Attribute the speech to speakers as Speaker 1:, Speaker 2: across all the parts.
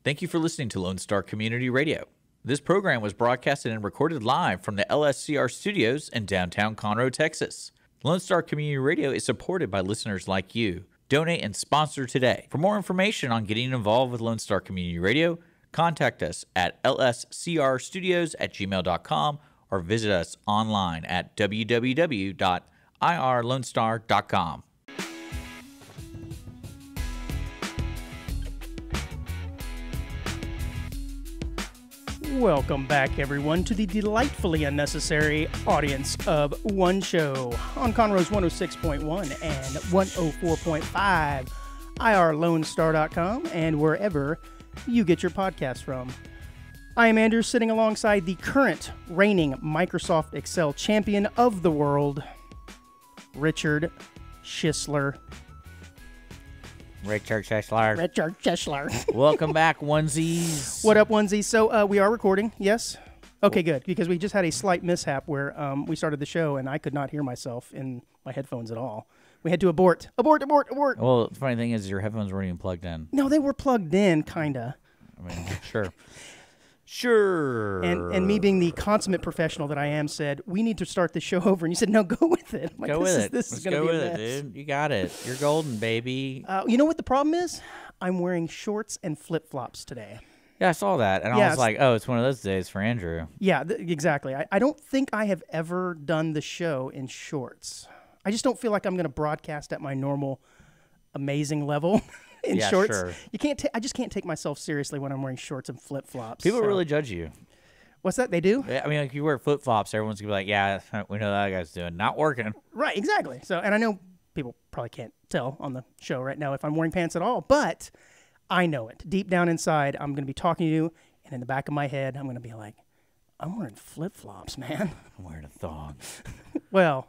Speaker 1: Thank you for listening to Lone Star Community Radio. This program was broadcasted and recorded live from the LSCR studios in downtown Conroe, Texas. Lone Star Community Radio is supported by listeners like you. Donate and sponsor today. For more information on getting involved with Lone Star Community Radio, contact us at lscrstudios@gmail.com or visit us online at www.irlonestar.com.
Speaker 2: Welcome back, everyone, to the delightfully unnecessary audience of one show on Conroe's 106.1 and 104.5, irlonestar.com, and wherever you get your podcasts from. I am Andrew, sitting alongside the current reigning Microsoft Excel champion of the world, Richard Schisler.
Speaker 1: Richard Schisler.
Speaker 2: Richard Schisler.
Speaker 1: Welcome back, onesies.
Speaker 2: What up, onesies? So we are recording, yes? Okay, good, because we just had a slight mishap where we started the show and I could not hear myself in my headphones at all. We had to abort. Abort.
Speaker 1: Well, the funny thing is your headphones weren't even plugged in.
Speaker 2: No, they were plugged in, kind of.
Speaker 1: I mean, Sure.
Speaker 2: And me being the consummate professional that I am said, we need to start the show over. And you said, no, go with it.
Speaker 1: Go with it.
Speaker 2: This is going to be a mess.
Speaker 1: Dude. You got it. You're golden, baby.
Speaker 2: You know what the problem is? I'm wearing shorts and flip-flops today.
Speaker 1: Yeah, I saw that. And I was like, oh, it's one of those days for Andrew.
Speaker 2: Yeah, exactly. I don't think I have ever done the show in shorts. I just don't feel like I'm going to broadcast at my normal amazing level. In shorts,
Speaker 1: sure.
Speaker 2: You can't. I just can't take myself seriously when I'm wearing shorts and flip flops.
Speaker 1: People really judge you.
Speaker 2: What's that? They do?
Speaker 1: I mean, like you wear flip flops, everyone's gonna be like, "Yeah, we know that guy's doing not working."
Speaker 2: Right, exactly. So, and I know people probably can't tell on the show right now if I'm wearing pants at all, but I know it deep down inside. I'm gonna be talking to you, and in the back of my head, I'm gonna be like, "I'm wearing flip flops, man.
Speaker 1: I'm wearing a thong."
Speaker 2: Well.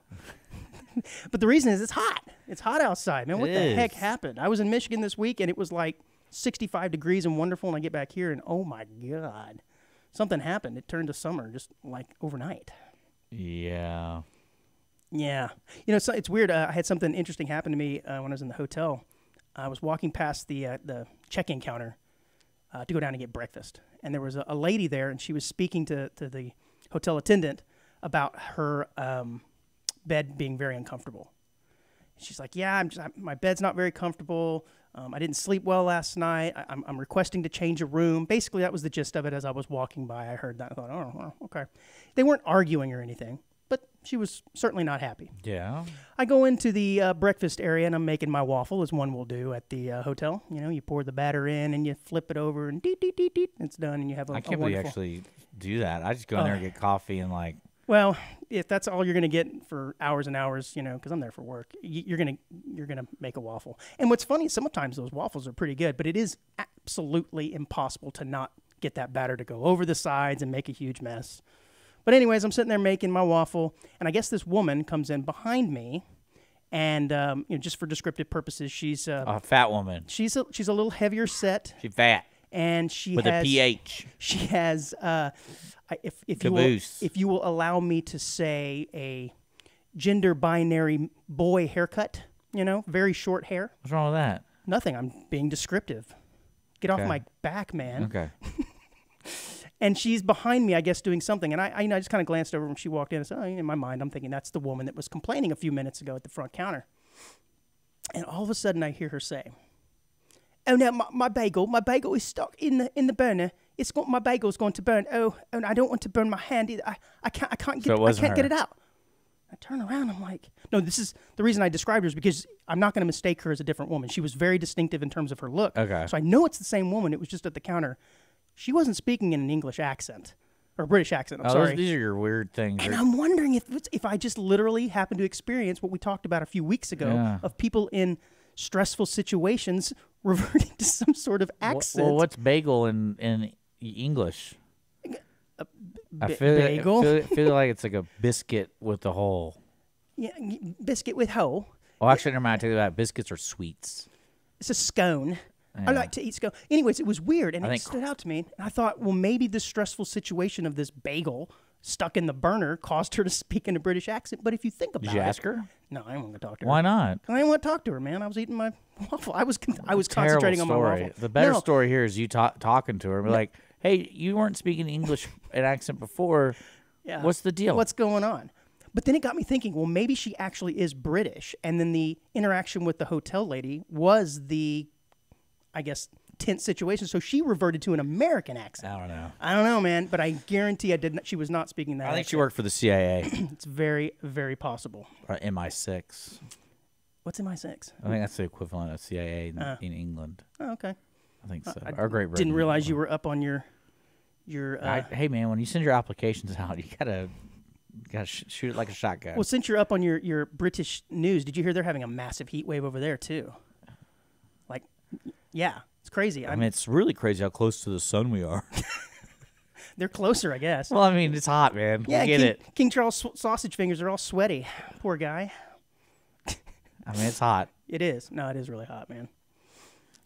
Speaker 2: But the reason is it's hot. It's hot outside, man. What the heck happened? I was in Michigan this week, and it was like 65 degrees and wonderful, and I get back here, and oh, my God. Something happened. It turned to summer just like overnight.
Speaker 1: Yeah.
Speaker 2: Yeah. You know, it's weird. I had something interesting happen to me when I was in the hotel. I was walking past the check-in counter to go down and get breakfast, and there was a lady there, and she was speaking to the hotel attendant about her bed being very uncomfortable. She's like, yeah, my bed's not very comfortable. I didn't sleep well last night. I'm requesting to change a room. Basically, that was the gist of it. As I was walking by, I heard that. I thought, oh, well, okay. They weren't arguing or anything, but she was certainly not happy.
Speaker 1: Yeah.
Speaker 2: I go into the breakfast area, and I'm making my waffle, as one will do at the hotel. You know, you pour the batter in, and you flip it over, and deet, it's done, and you have a
Speaker 1: I can't
Speaker 2: wonderful...
Speaker 1: believe you actually do that. I just go in there and get coffee and like...
Speaker 2: Well, if that's all you're going to get for hours and hours, you know, because I'm there for work, you're gonna make a waffle. And what's funny is sometimes those waffles are pretty good, but it is absolutely impossible to not get that batter to go over the sides and make a huge mess. But anyways, I'm sitting there making my waffle, and I guess this woman comes in behind me, and you know, just for descriptive purposes, she's
Speaker 1: a fat woman.
Speaker 2: She's a little heavier set.
Speaker 1: She's fat.
Speaker 2: And she
Speaker 1: with
Speaker 2: has,
Speaker 1: a PH.
Speaker 2: She has, if you will allow me to say, a gender binary boy haircut. You know, very short hair.
Speaker 1: What's wrong with that?
Speaker 2: Nothing. I'm being descriptive. Get off my back, man.
Speaker 1: Okay.
Speaker 2: And she's behind me, I guess, doing something. And I just kind of glanced over when she walked in and said, oh, in my mind, I'm thinking that's the woman that was complaining a few minutes ago at the front counter. And all of a sudden, I hear her say, oh, no, my bagel is stuck in the burner. My bagel's going to burn. Oh, and I don't want to burn my hand either. I can't get it out. I turn around, I'm like, no, this is the reason I described her is because I'm not going to mistake her as a different woman. She was very distinctive in terms of her look. Okay. So I know it's the same woman. It was just at the counter. She wasn't speaking in an English accent. Or British accent, I'm sorry.
Speaker 1: These are your weird things.
Speaker 2: And I'm wondering if I just literally happened to experience what we talked about a few weeks ago of people in stressful situations reverting to some sort of accent.
Speaker 1: Well, what's bagel in English?
Speaker 2: Bagel?
Speaker 1: I feel like it's like a biscuit with a hole.
Speaker 2: Yeah, biscuit with hole.
Speaker 1: Oh, actually, never mind. I tell you that biscuits are sweets.
Speaker 2: It's a scone. Yeah. I like to eat scone. Anyways, it was weird, and it stood out to me. And I thought, well, maybe the stressful situation of this bagel stuck in the burner caused her to speak in a British accent. But if you think about it.
Speaker 1: Did you ask her?
Speaker 2: No, I didn't want to talk to her.
Speaker 1: Why not?
Speaker 2: I didn't want to talk to her, man. I was eating my waffle. I was
Speaker 1: Terrible
Speaker 2: concentrating on my
Speaker 1: story.
Speaker 2: waffle.
Speaker 1: The better
Speaker 2: No.
Speaker 1: story here is you talking to her. Be like, hey, you weren't speaking English an accent before.
Speaker 2: Yeah.
Speaker 1: What's the deal?
Speaker 2: What's going on? But then it got me thinking, well, maybe she actually is British. And then the interaction with the hotel lady was the, I guess, tense situation. So she reverted to an American accent. I don't know, man. But I guarantee she was not speaking that
Speaker 1: I think
Speaker 2: accent.
Speaker 1: she worked for the CIA.
Speaker 2: It's very, very possible.
Speaker 1: Or MI6.
Speaker 2: What's MI6?
Speaker 1: I think that's the equivalent of CIA in England.
Speaker 2: Oh, okay.
Speaker 1: I think so. Or Great Britain.
Speaker 2: Didn't realize you were up on your
Speaker 1: hey, man, when you send your applications out, you gotta shoot it like a shotgun.
Speaker 2: Well, since you're up on your British news, did you hear they're having a massive heat wave over there too? Like, yeah, it's crazy.
Speaker 1: I mean, it's really crazy how close to the sun we are.
Speaker 2: They're closer, I guess.
Speaker 1: Well, I mean, it's hot, man.
Speaker 2: Yeah,
Speaker 1: I get it.
Speaker 2: King Charles sausage fingers are all sweaty. Poor guy.
Speaker 1: I mean, it's hot.
Speaker 2: It is. No, it is really hot, man.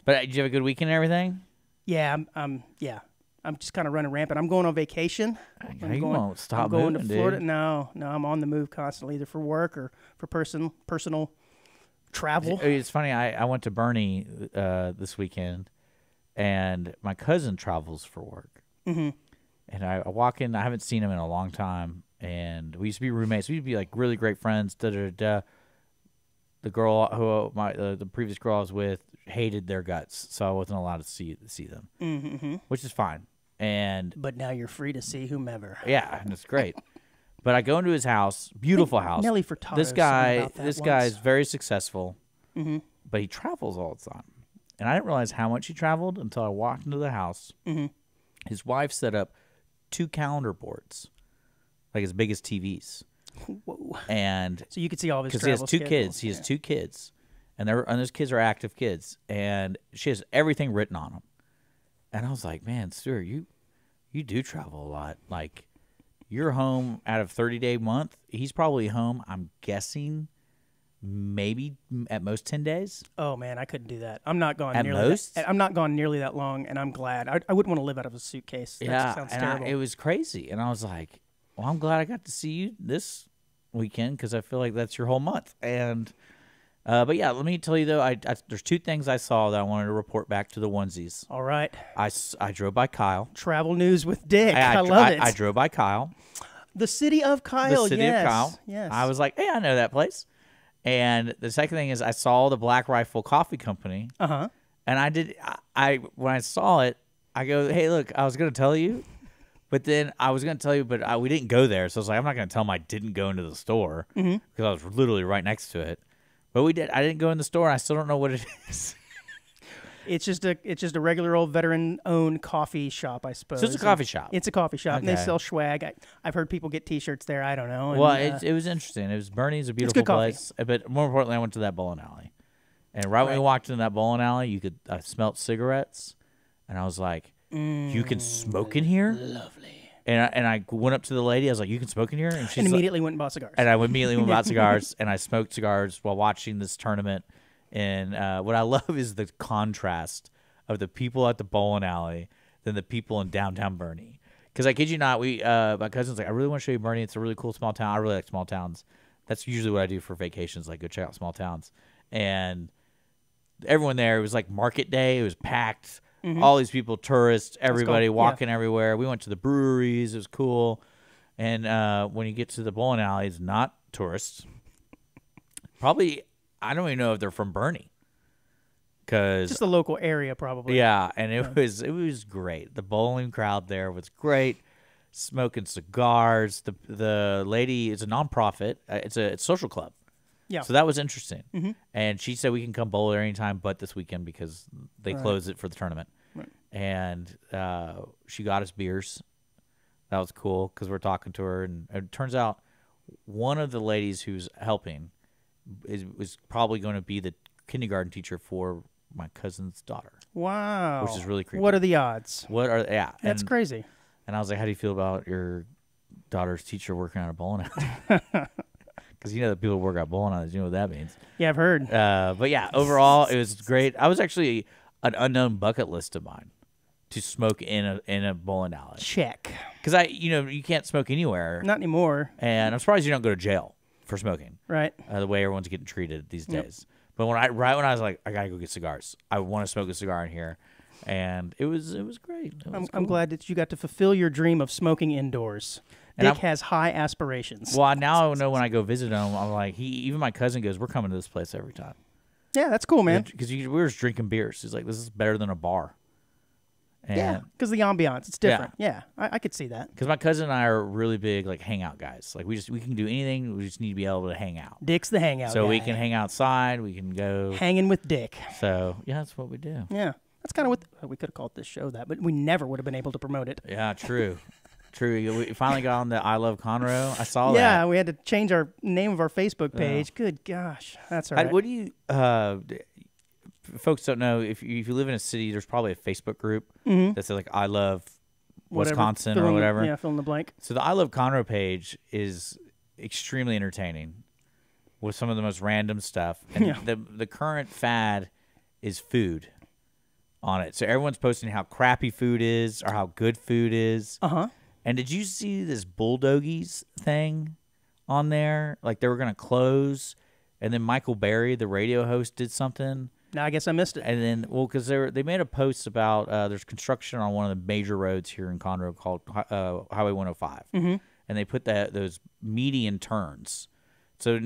Speaker 1: But did you have a good weekend and everything?
Speaker 2: Yeah, I'm just kind of running rampant. I'm going on vacation.
Speaker 1: You won't stop
Speaker 2: I'm going
Speaker 1: moving,
Speaker 2: to Florida.
Speaker 1: dude.
Speaker 2: No, I'm on the move constantly, either for work or for personal travel.
Speaker 1: It's funny. I went to Bernie this weekend, and my cousin travels for work.
Speaker 2: Mm-hmm.
Speaker 1: And I walk in. I haven't seen him in a long time, and we used to be roommates. We used to be like really great friends. The girl the previous girl I was with hated their guts, so I wasn't allowed to see them,
Speaker 2: Mm-hmm.
Speaker 1: which is fine.
Speaker 2: But now you're free to see whomever.
Speaker 1: Yeah, and it's great. But I go into his house, beautiful house.
Speaker 2: Nelly Furtado.
Speaker 1: This guy is very successful, but he travels all the time. And I didn't realize how much he traveled until I walked into the house.
Speaker 2: Mm-hmm.
Speaker 1: His wife set up 2 calendar boards, like as big as TVs.
Speaker 2: Whoa.
Speaker 1: And
Speaker 2: so you could see all of his
Speaker 1: because he has
Speaker 2: travel
Speaker 1: 2
Speaker 2: schedule.
Speaker 1: kids. He has 2 kids, and those kids are active kids, and she has everything written on them. And I was like, man, Stuart, you do travel a lot. Like, you're home out of 30-day month. He's probably home, I'm guessing, maybe at most 10 days.
Speaker 2: Oh man, I couldn't do that. I'm not gone
Speaker 1: At
Speaker 2: nearly
Speaker 1: most?
Speaker 2: that. I'm not gone nearly that long, and I'm glad. I wouldn't want to live out of a suitcase. That just sounds terrible.
Speaker 1: It was crazy. And I was like, well, I'm glad I got to see you this weekend because I feel like that's your whole month. And but yeah, let me tell you though, there's 2 things I saw that I wanted to report back to the onesies.
Speaker 2: All right.
Speaker 1: I drove by Kyle.
Speaker 2: Travel news with Dick. I love it.
Speaker 1: I drove by Kyle.
Speaker 2: The city of Kyle.
Speaker 1: The city of Kyle.
Speaker 2: Yes.
Speaker 1: I was like, hey, I know that place. And the second thing is I saw the Black Rifle Coffee Company.
Speaker 2: Uh-huh.
Speaker 1: And when I saw it, I go, hey, look, I was going to tell you. But then I was going to tell you, but we didn't go there. So I was like, I'm not going to tell them I didn't go into the store because I was literally right next to it. But we did. I didn't go in the store. I still don't know what it is.
Speaker 2: It's just a regular old veteran-owned coffee shop, I suppose.
Speaker 1: So it's a coffee shop.
Speaker 2: It's a coffee shop, and they
Speaker 1: Okay.
Speaker 2: sell swag. I've heard people get T-shirts there. I don't know. And,
Speaker 1: Well, it was interesting. It was Bernie's a beautiful
Speaker 2: good coffee.
Speaker 1: place, but more importantly, I went to that bowling alley, and right when we walked into that bowling alley, I smelled cigarettes, and I was like, "You can smoke in here."
Speaker 2: Lovely.
Speaker 1: And I went up to the lady. I was like, "You can smoke in here," and she's
Speaker 2: And
Speaker 1: like,
Speaker 2: immediately went and bought cigars.
Speaker 1: and I immediately went and bought cigars, and I smoked cigars while watching this tournament. And what I love is the contrast of the people at the bowling alley than the people in downtown Bernie. Because I kid you not, my cousin's like, I really want to show you Bernie. It's a really cool small town. I really like small towns. That's usually what I do for vacations, like go check out small towns. And everyone there, it was like market day. It was packed. All these people, tourists, everybody walking everywhere. We went to the breweries. It was cool. And when you get to the bowling alley, it's not tourists. Probably, I don't even know if they're from Bernie.
Speaker 2: Just the local area, probably.
Speaker 1: Yeah, and it was great. The bowling crowd there was great, smoking cigars. The lady is a nonprofit. It's a social club.
Speaker 2: Yeah.
Speaker 1: So that was interesting. And she said we can come bowl there anytime but this weekend because they closed it for the tournament.
Speaker 2: Right.
Speaker 1: And she got us beers. That was cool because we're talking to her. And it turns out one of the ladies who's helping was probably going to be the kindergarten teacher for my cousin's daughter.
Speaker 2: Wow.
Speaker 1: Which is really creepy.
Speaker 2: What are the odds? That's
Speaker 1: and,
Speaker 2: crazy.
Speaker 1: And I was like, how do you feel about your daughter's teacher working at a bowling alley? Because you know the people who work at bowling alleys, you know what that means.
Speaker 2: Yeah, I've heard.
Speaker 1: But yeah, overall, it was great. I was actually an unknown bucket list of mine to smoke in a bowling alley.
Speaker 2: Check.
Speaker 1: because you can't smoke anywhere.
Speaker 2: Not anymore.
Speaker 1: And I'm surprised you don't go to jail for smoking.
Speaker 2: Right.
Speaker 1: The way everyone's getting treated these days. But when I was like, I gotta go get cigars. I want to smoke a cigar in here, and it was great.
Speaker 2: I'm glad that you got to fulfill your dream of smoking indoors. Dick has high aspirations.
Speaker 1: Well, now I know when I go visit him, I'm like, even my cousin goes, we're coming to this place every time.
Speaker 2: Yeah, that's cool, man.
Speaker 1: Because we were just drinking beers. He's like, this is better than a bar. And
Speaker 2: yeah, because the ambiance, it's different. Yeah, I could see that.
Speaker 1: Because my cousin and I are really big like hangout guys. Like we can do anything. We just need to be able to hang out.
Speaker 2: Dick's the hangout
Speaker 1: So
Speaker 2: guy.
Speaker 1: we can hang outside. We can go
Speaker 2: hanging with Dick.
Speaker 1: So yeah, that's what we do.
Speaker 2: Yeah, that's kind of what we could have called this show that, but we never would have been able to promote it.
Speaker 1: Yeah, true. True. We finally got on the I Love Conroe. I saw that.
Speaker 2: Yeah, we had to change our name of our Facebook page. Good gosh, that's all right.
Speaker 1: What do you? Folks don't know if you live in a city. There's probably a Facebook group that says like I Love Wisconsin or whatever.
Speaker 2: Yeah, fill in the blank.
Speaker 1: So the I Love Conroe page is extremely entertaining with some of the most random stuff. And the current fad is food on it. So everyone's posting how crappy food is or how good food is.
Speaker 2: Uh-huh.
Speaker 1: And did you see this Bulldogies thing on there? Like they were going to close, and then Michael Berry, the radio host, did something.
Speaker 2: No, I guess I missed it.
Speaker 1: And then, because they made a post about there's construction on one of the major roads here in Conroe called Highway 105, and they put those median turns. So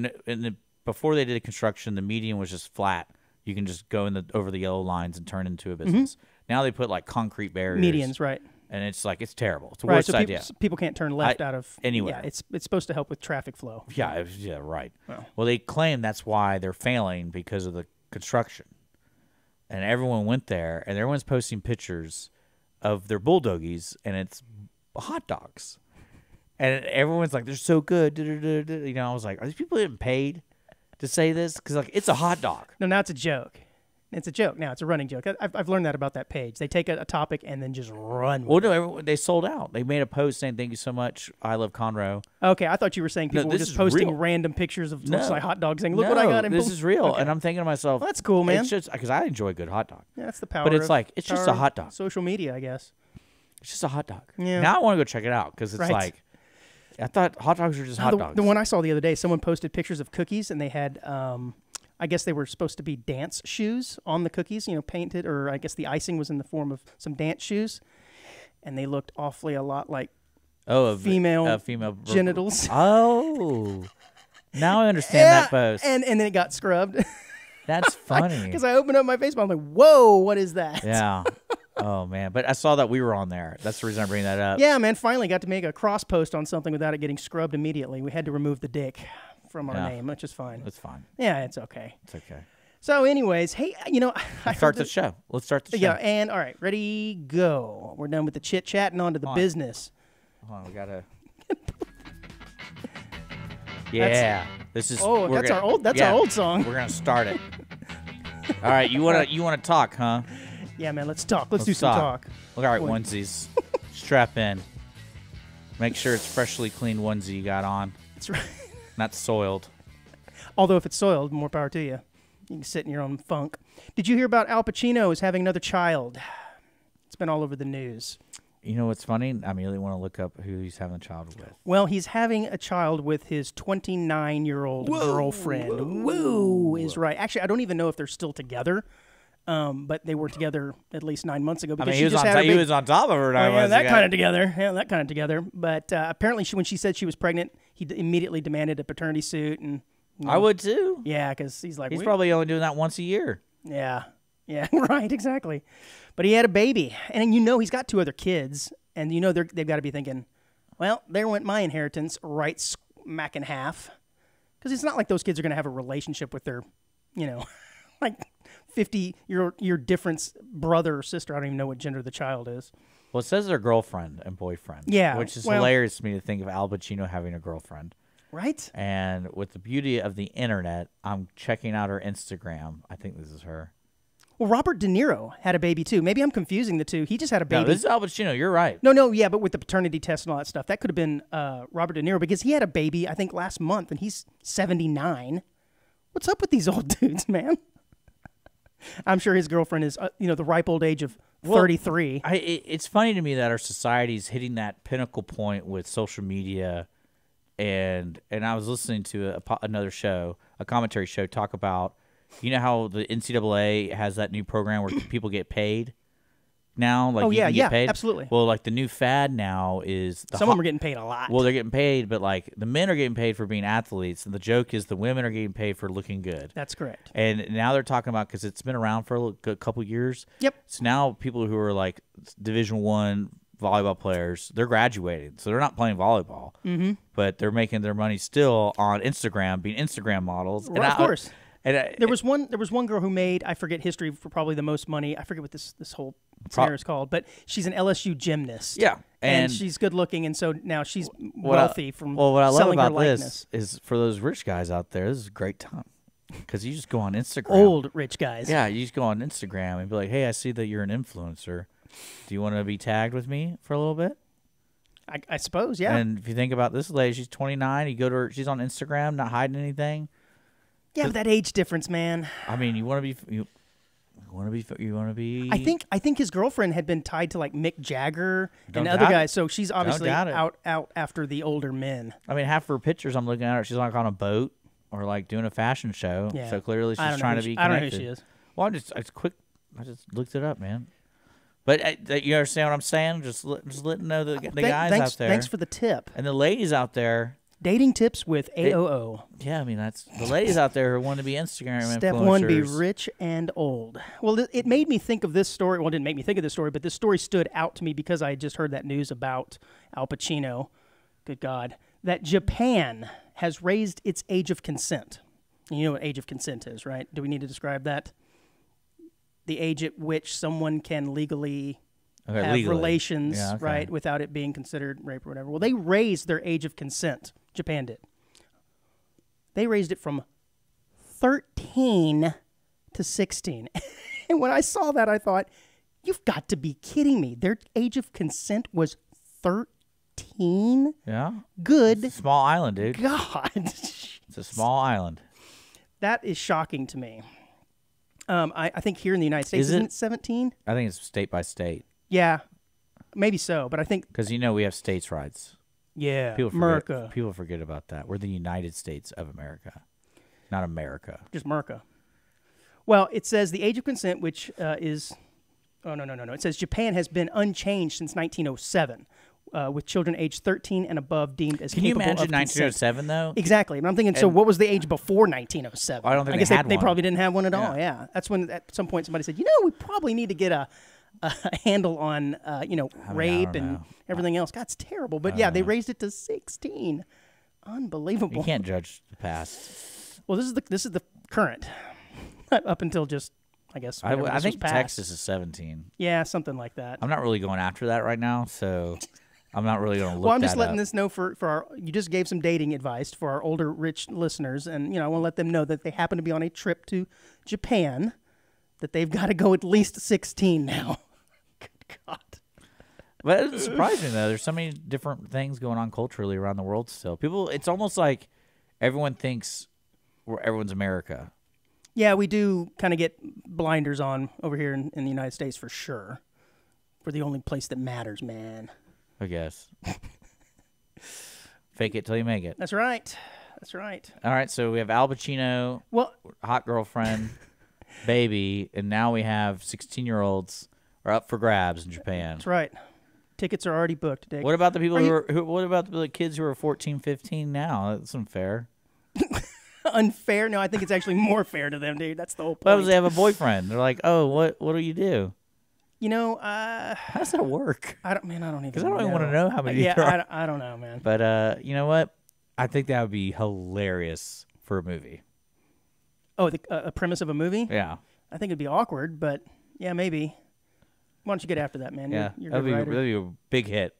Speaker 1: before they did the construction, the median was just flat. You can just go over the yellow lines and turn into a business. Now they put like concrete barriers.
Speaker 2: Medians, right?
Speaker 1: And it's like it's terrible. It's the
Speaker 2: right,
Speaker 1: worst
Speaker 2: so
Speaker 1: idea.
Speaker 2: People can't turn left out of
Speaker 1: anywhere.
Speaker 2: Yeah, it's supposed to help with traffic flow.
Speaker 1: Yeah, right. Well, they claim that's why they're failing because of the construction. And everyone went there, and everyone's posting pictures of their Bulldogies, and it's hot dogs. And everyone's like, they're so good. I was like, are these people getting paid to say this? Because like, it's a hot dog.
Speaker 2: No, now it's a joke. It's a joke now. It's a running joke. I've learned that about that page. They take a topic and then just run with
Speaker 1: it. They sold out. They made a post saying, thank you so much. I love Conroe.
Speaker 2: Okay, I thought you were saying people were just posting random pictures of like hot dogs saying, look what I got.
Speaker 1: This is real.
Speaker 2: Okay.
Speaker 1: And I'm thinking to myself,
Speaker 2: well, that's cool, man.
Speaker 1: It's just because I enjoy a good hot dog.
Speaker 2: Yeah, that's the power.
Speaker 1: But it's it's just a hot dog.
Speaker 2: Social media, I guess.
Speaker 1: It's just a hot dog.
Speaker 2: Yeah.
Speaker 1: Now I want to go check it out because it's like, I thought hot dogs were just hot dogs.
Speaker 2: The one I saw the other day, someone posted pictures of cookies, and they had, I guess they were supposed to be dance shoes on the cookies, painted, or I guess the icing was in the form of some dance shoes, and they looked awfully a lot like female genitals.
Speaker 1: Oh, now I understand that post.
Speaker 2: And then it got scrubbed.
Speaker 1: That's funny.
Speaker 2: Because I opened up my Facebook, I'm like, whoa, what is that?
Speaker 1: Yeah. Oh, man. But I saw that we were on there. That's the reason I bring that up.
Speaker 2: Yeah, man. Finally got to make a cross post on something without it getting scrubbed immediately. We had to remove the dick from our name, which is fine.
Speaker 1: It's fine.
Speaker 2: Yeah, it's okay.
Speaker 1: It's okay.
Speaker 2: So anyways, hey,
Speaker 1: Let's start the show.
Speaker 2: Yeah, and all right, ready, go. We're done with the chit-chat and on to the business.
Speaker 1: Hold on, we got to... Yeah.
Speaker 2: That's our old song.
Speaker 1: We're going to start it. All right, you want to talk, huh?
Speaker 2: Yeah, man, let's talk. Let's do some talk.
Speaker 1: All right, onesies. Strap in. Make sure it's freshly cleaned onesie you got on.
Speaker 2: That's right.
Speaker 1: Not soiled.
Speaker 2: Although if it's soiled, more power to you. You can sit in your own funk. Did you hear about Al Pacino is having another child? It's been all over the news.
Speaker 1: You know what's funny? I immediately want to look up who he's having a child with.
Speaker 2: Well, he's having a child with his 29-year-old girlfriend. Woo is right. Actually, I don't even know if they're still together. But they were together at least 9 months ago. Because
Speaker 1: he was on top of her 9 months ago.
Speaker 2: That kind of together. But apparently, when she said she was pregnant, he immediately demanded a paternity suit. And
Speaker 1: I would too.
Speaker 2: Yeah, because he's like...
Speaker 1: He's probably only doing that once a year.
Speaker 2: Yeah, right, exactly. But he had a baby. And he's got 2 other kids. And they've got to be thinking, well, there went my inheritance right smack in half. Because it's not like those kids are going to have a relationship with their, like 50-year difference brother or sister. I don't even know what gender the child is.
Speaker 1: Well, it says they're girlfriend and boyfriend.
Speaker 2: Yeah.
Speaker 1: Which is hilarious to me to think of Al Pacino having a girlfriend.
Speaker 2: Right.
Speaker 1: And with the beauty of the internet, I'm checking out her Instagram. I think this is her.
Speaker 2: Well, Robert De Niro had a baby too. Maybe I'm confusing the two. He just had a baby.
Speaker 1: No, this is Al Pacino. You're right.
Speaker 2: No, yeah, but with the paternity test and all that stuff, that could have been Robert De Niro because he had a baby, I think, last month, and he's 79. What's up with these old dudes, man? I'm sure his girlfriend is, the ripe old age of 33.
Speaker 1: It's funny to me that our society's hitting that pinnacle point with social media, and I was listening to another show, a commentary show, talk about, you know how the NCAA has that new program where people get paid now, like you can get paid?
Speaker 2: Absolutely.
Speaker 1: Well, like the new fad now is
Speaker 2: some of them are getting paid a lot.
Speaker 1: Well, they're getting paid, but like the men are getting paid for being athletes, and the joke is the women are getting paid for looking good.
Speaker 2: That's correct.
Speaker 1: And now they're talking about, because it's been around for a couple years.
Speaker 2: Yep.
Speaker 1: So now people who are like Division I volleyball players, they're graduating, so they're not playing volleyball, but they're making their money still on Instagram, being Instagram models.
Speaker 2: Well, of course.
Speaker 1: And
Speaker 2: there was one girl who made, I forget history for probably the most money. I forget what this whole scenario is called, but she's an LSU gymnast.
Speaker 1: Yeah.
Speaker 2: And she's good looking, and so now she's wealthy from
Speaker 1: what I love
Speaker 2: selling
Speaker 1: about
Speaker 2: her likeness.
Speaker 1: this is, for those rich guys out there, this is a great time, because you just go on Instagram.
Speaker 2: Old rich guys.
Speaker 1: Yeah, you just go on Instagram and be like, hey, I see that you're an influencer. Do you want to be tagged with me for a little bit?
Speaker 2: I suppose, yeah.
Speaker 1: And if you think about this lady, she's 29. You go to her, she's on Instagram, not hiding anything.
Speaker 2: Yeah, but that age difference, man.
Speaker 1: I mean, you want to be.
Speaker 2: I think his girlfriend had been tied to like Mick Jagger and other
Speaker 1: doubt
Speaker 2: guys,
Speaker 1: it.
Speaker 2: so she's obviously
Speaker 1: Don't doubt
Speaker 2: out after the older men.
Speaker 1: I mean, half her pictures I'm looking at her, she's like on a boat or like doing a fashion show.
Speaker 2: Yeah.
Speaker 1: So clearly she's trying to be connected.
Speaker 2: I don't know who she is.
Speaker 1: Well, I just looked it up, man. But you understand what I'm saying? Just letting know the guys out there.
Speaker 2: Thanks for the tip.
Speaker 1: And the ladies out there.
Speaker 2: Dating tips with AOO.
Speaker 1: Yeah, I mean, that's the ladies out there who want to be Instagram influencers.
Speaker 2: Step one, be rich and old. Well, it made me think of this story. Well, it didn't make me think of this story, but this story stood out to me because I had just heard that news about Al Pacino. Good God. That Japan has raised its age of consent. You know what age of consent is, right? Do we need to describe that? The age at which someone can legally have relations, right, without it being considered rape or whatever. Well, they raised their age of consent. Japan did. They raised it from 13 to 16. And when I saw that, I thought, you've got to be kidding me. Their age of consent was 13?
Speaker 1: Yeah.
Speaker 2: Good.
Speaker 1: It's a small island, dude.
Speaker 2: God.
Speaker 1: It's a small island.
Speaker 2: That is shocking to me. I think here in the United States, isn't it 17?
Speaker 1: I think it's state by state.
Speaker 2: Yeah, maybe so, but I think...
Speaker 1: Because, we have states' rights.
Speaker 2: Yeah,
Speaker 1: America. People forget about that. We're the United States of America, not America.
Speaker 2: Just America. Well, it says the age of consent, which is... Oh, no. It says Japan has been unchanged since 1907, with children aged 13 and above deemed as capable of consent.
Speaker 1: Can you imagine 1907, though?
Speaker 2: Exactly. And I'm thinking, so what was the age before 1907?
Speaker 1: I don't think
Speaker 2: I guess
Speaker 1: they had
Speaker 2: they
Speaker 1: one.
Speaker 2: probably didn't have one at all, yeah. That's when at some point somebody said, we probably need to get a handle on, rape and everything else. God, it's terrible. But yeah, they raised it to 16. Unbelievable.
Speaker 1: You can't judge the past.
Speaker 2: Well, this is the current, up until just, I guess.
Speaker 1: I think Texas is 17.
Speaker 2: Yeah, something like that.
Speaker 1: I'm not really going after that right now, so I'm not really going to look.
Speaker 2: Well, I'm just letting this know for our. You just gave some dating advice for our older, rich listeners, and I want to let them know that they happen to be on a trip to Japan, that they've got to go at least 16 now. Good God.
Speaker 1: But it's surprising, though. There's so many different things going on culturally around the world still. It's almost like everyone thinks everyone's America.
Speaker 2: Yeah, we do kind of get blinders on over here in the United States for sure. We're the only place that matters, man.
Speaker 1: I guess. Fake it till you make it.
Speaker 2: That's right. That's right.
Speaker 1: All right, so we have Al Pacino, hot girlfriend, baby, and now we have 16-year-olds are up for grabs in Japan.
Speaker 2: That's right. Tickets are already booked, Dick.
Speaker 1: What about the people what about the kids who are 14, 15 now? That's unfair.
Speaker 2: Unfair? No, I think it's actually more fair to them, dude. That's the whole point.
Speaker 1: What if they have a boyfriend? They're like, oh, what do you do?
Speaker 2: How
Speaker 1: does that work?
Speaker 2: I don't even know.
Speaker 1: Because I don't even want to know how many.
Speaker 2: Yeah, I don't know, man.
Speaker 1: But you know what? I think that would be hilarious for a movie.
Speaker 2: Oh, a premise of a movie?
Speaker 1: Yeah.
Speaker 2: I think it'd be awkward, but yeah, maybe. Why don't you get after that, man?
Speaker 1: Yeah,
Speaker 2: that'd
Speaker 1: be a big hit.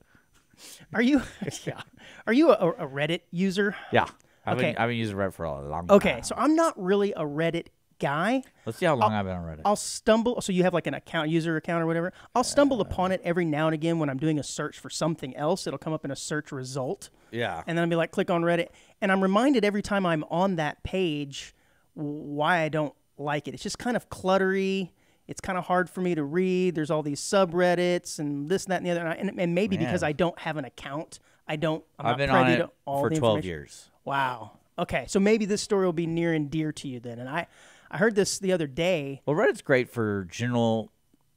Speaker 2: Are you? Yeah. Are you a Reddit user?
Speaker 1: Yeah.
Speaker 2: Okay.
Speaker 1: I've been using Reddit for a long time.
Speaker 2: Okay, so I'm not really a Reddit guy.
Speaker 1: Let's see how long I've been on Reddit.
Speaker 2: I'll stumble. So you have like an user account or whatever. I'll stumble upon it every now and again when I'm doing a search for something else. It'll come up in a search result.
Speaker 1: Yeah.
Speaker 2: And then I'll be like, click on Reddit. And I'm reminded every time I'm on that page why I don't like it. It's just kind of cluttery. It's kind of hard for me to read. There's all these subreddits and this, and that, and the other. And maybe because I don't have an account, I'm not
Speaker 1: been
Speaker 2: privy
Speaker 1: on
Speaker 2: to
Speaker 1: it
Speaker 2: all
Speaker 1: for
Speaker 2: the
Speaker 1: 12
Speaker 2: information.
Speaker 1: years.
Speaker 2: Wow. Okay, so maybe this story will be near and dear to you then. And I heard this the other day.
Speaker 1: Well, Reddit's great for general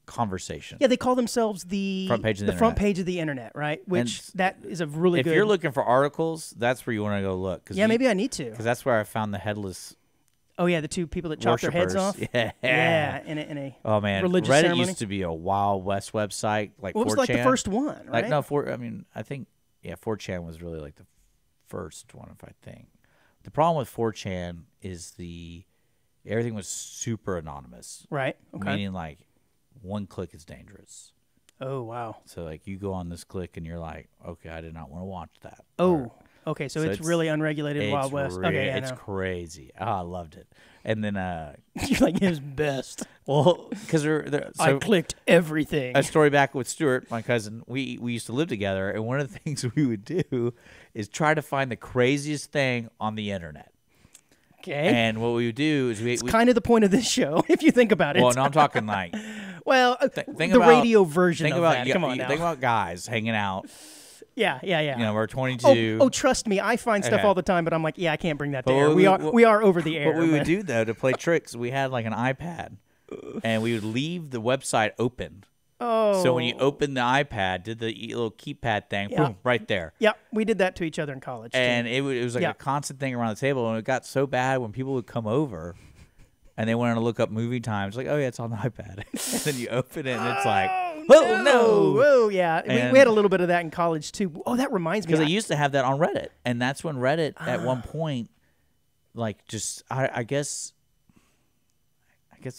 Speaker 1: conversation.
Speaker 2: Yeah, they call themselves the
Speaker 1: front page of the
Speaker 2: front
Speaker 1: internet.
Speaker 2: page of the internet, right? Which that is a really
Speaker 1: If
Speaker 2: good.
Speaker 1: you're looking for articles, that's where you want to go look.
Speaker 2: Yeah, maybe I need to.
Speaker 1: Because that's where I found the headless
Speaker 2: Oh yeah, the two people that chopped their heads off.
Speaker 1: Yeah,
Speaker 2: in a
Speaker 1: oh man,
Speaker 2: religious
Speaker 1: Reddit
Speaker 2: ceremony.
Speaker 1: used to be a Wild West website, like 4chan.
Speaker 2: It was like the first one, right?
Speaker 1: Like no, I think 4chan was really like the first one, if I think. The problem with 4chan is everything was super anonymous,
Speaker 2: right? Okay.
Speaker 1: Meaning like one click is dangerous.
Speaker 2: Oh wow.
Speaker 1: So like you go on this click and you're like, okay, I did not want to watch that.
Speaker 2: Oh. Okay, so it's really unregulated Wild West. Okay, yeah,
Speaker 1: it's crazy. Oh, I loved it. And then
Speaker 2: you're like, it was best.
Speaker 1: well, because
Speaker 2: I clicked everything.
Speaker 1: A story back with Stuart, my cousin. We used to live together, and one of the things we would do is try to find the craziest thing on the internet.
Speaker 2: Okay.
Speaker 1: And what we would do is
Speaker 2: it's kind of the point of this show, if you think about it.
Speaker 1: Well, no, I'm talking like
Speaker 2: well,
Speaker 1: think
Speaker 2: the
Speaker 1: about,
Speaker 2: radio version
Speaker 1: think
Speaker 2: of
Speaker 1: about,
Speaker 2: that. Come on now.
Speaker 1: Think about guys hanging out.
Speaker 2: Yeah.
Speaker 1: You know, we're 22.
Speaker 2: Oh, trust me, I find stuff all the time, but I'm like, yeah, I can't bring that to air. We are over the air.
Speaker 1: What we would do though to play tricks, we had like an iPad, and we would leave the website open.
Speaker 2: Oh.
Speaker 1: So when you open the iPad, did the little keypad thing, boom, right there.
Speaker 2: Yeah, we did that to each other in college.
Speaker 1: And it was like a constant thing around the table, and it got so bad when people would come over, and they wanted to look up movie times, like, oh yeah, it's on the iPad, and then you open it, and it's like, oh no,
Speaker 2: whoa, yeah. We had a little bit of that in college too. Oh, that reminds me,
Speaker 1: because they used to have that on Reddit, and that's when Reddit at one point, like, just I guess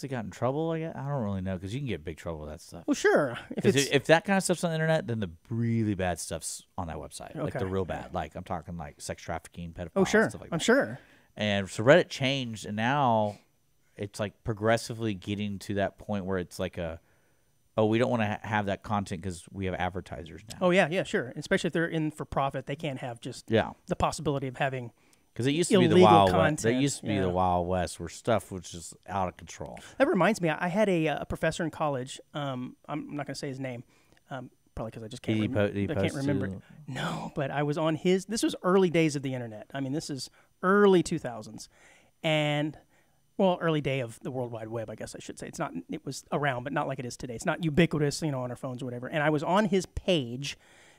Speaker 1: they got in trouble. I don't really know, because you can get in big trouble with that stuff.
Speaker 2: Well, sure.
Speaker 1: If that kind of stuff's on the internet, then the really bad stuff's on that website, like the real bad. Like I'm talking like sex trafficking, pedophiles.
Speaker 2: Oh, sure.
Speaker 1: Stuff like that.
Speaker 2: I'm sure.
Speaker 1: And so Reddit changed, and now it's like progressively getting to that point where it's like we don't want to have that content because we have advertisers now.
Speaker 2: Oh yeah, sure. Especially if they're in for profit, they can't have just the possibility of having.
Speaker 1: Because it used to be the Wild West. It used to be the Wild West, where stuff was just out of control.
Speaker 2: That reminds me, I had a professor in college. I'm not going to say his name, probably because I just can't remember. No, but I was on his. This was early days of the internet. I mean, this is early 2000s, and early day of the World Wide Web, I guess I should say. It's not. It was around, but not like it is today. It's not ubiquitous, on our phones or whatever. And I was on his page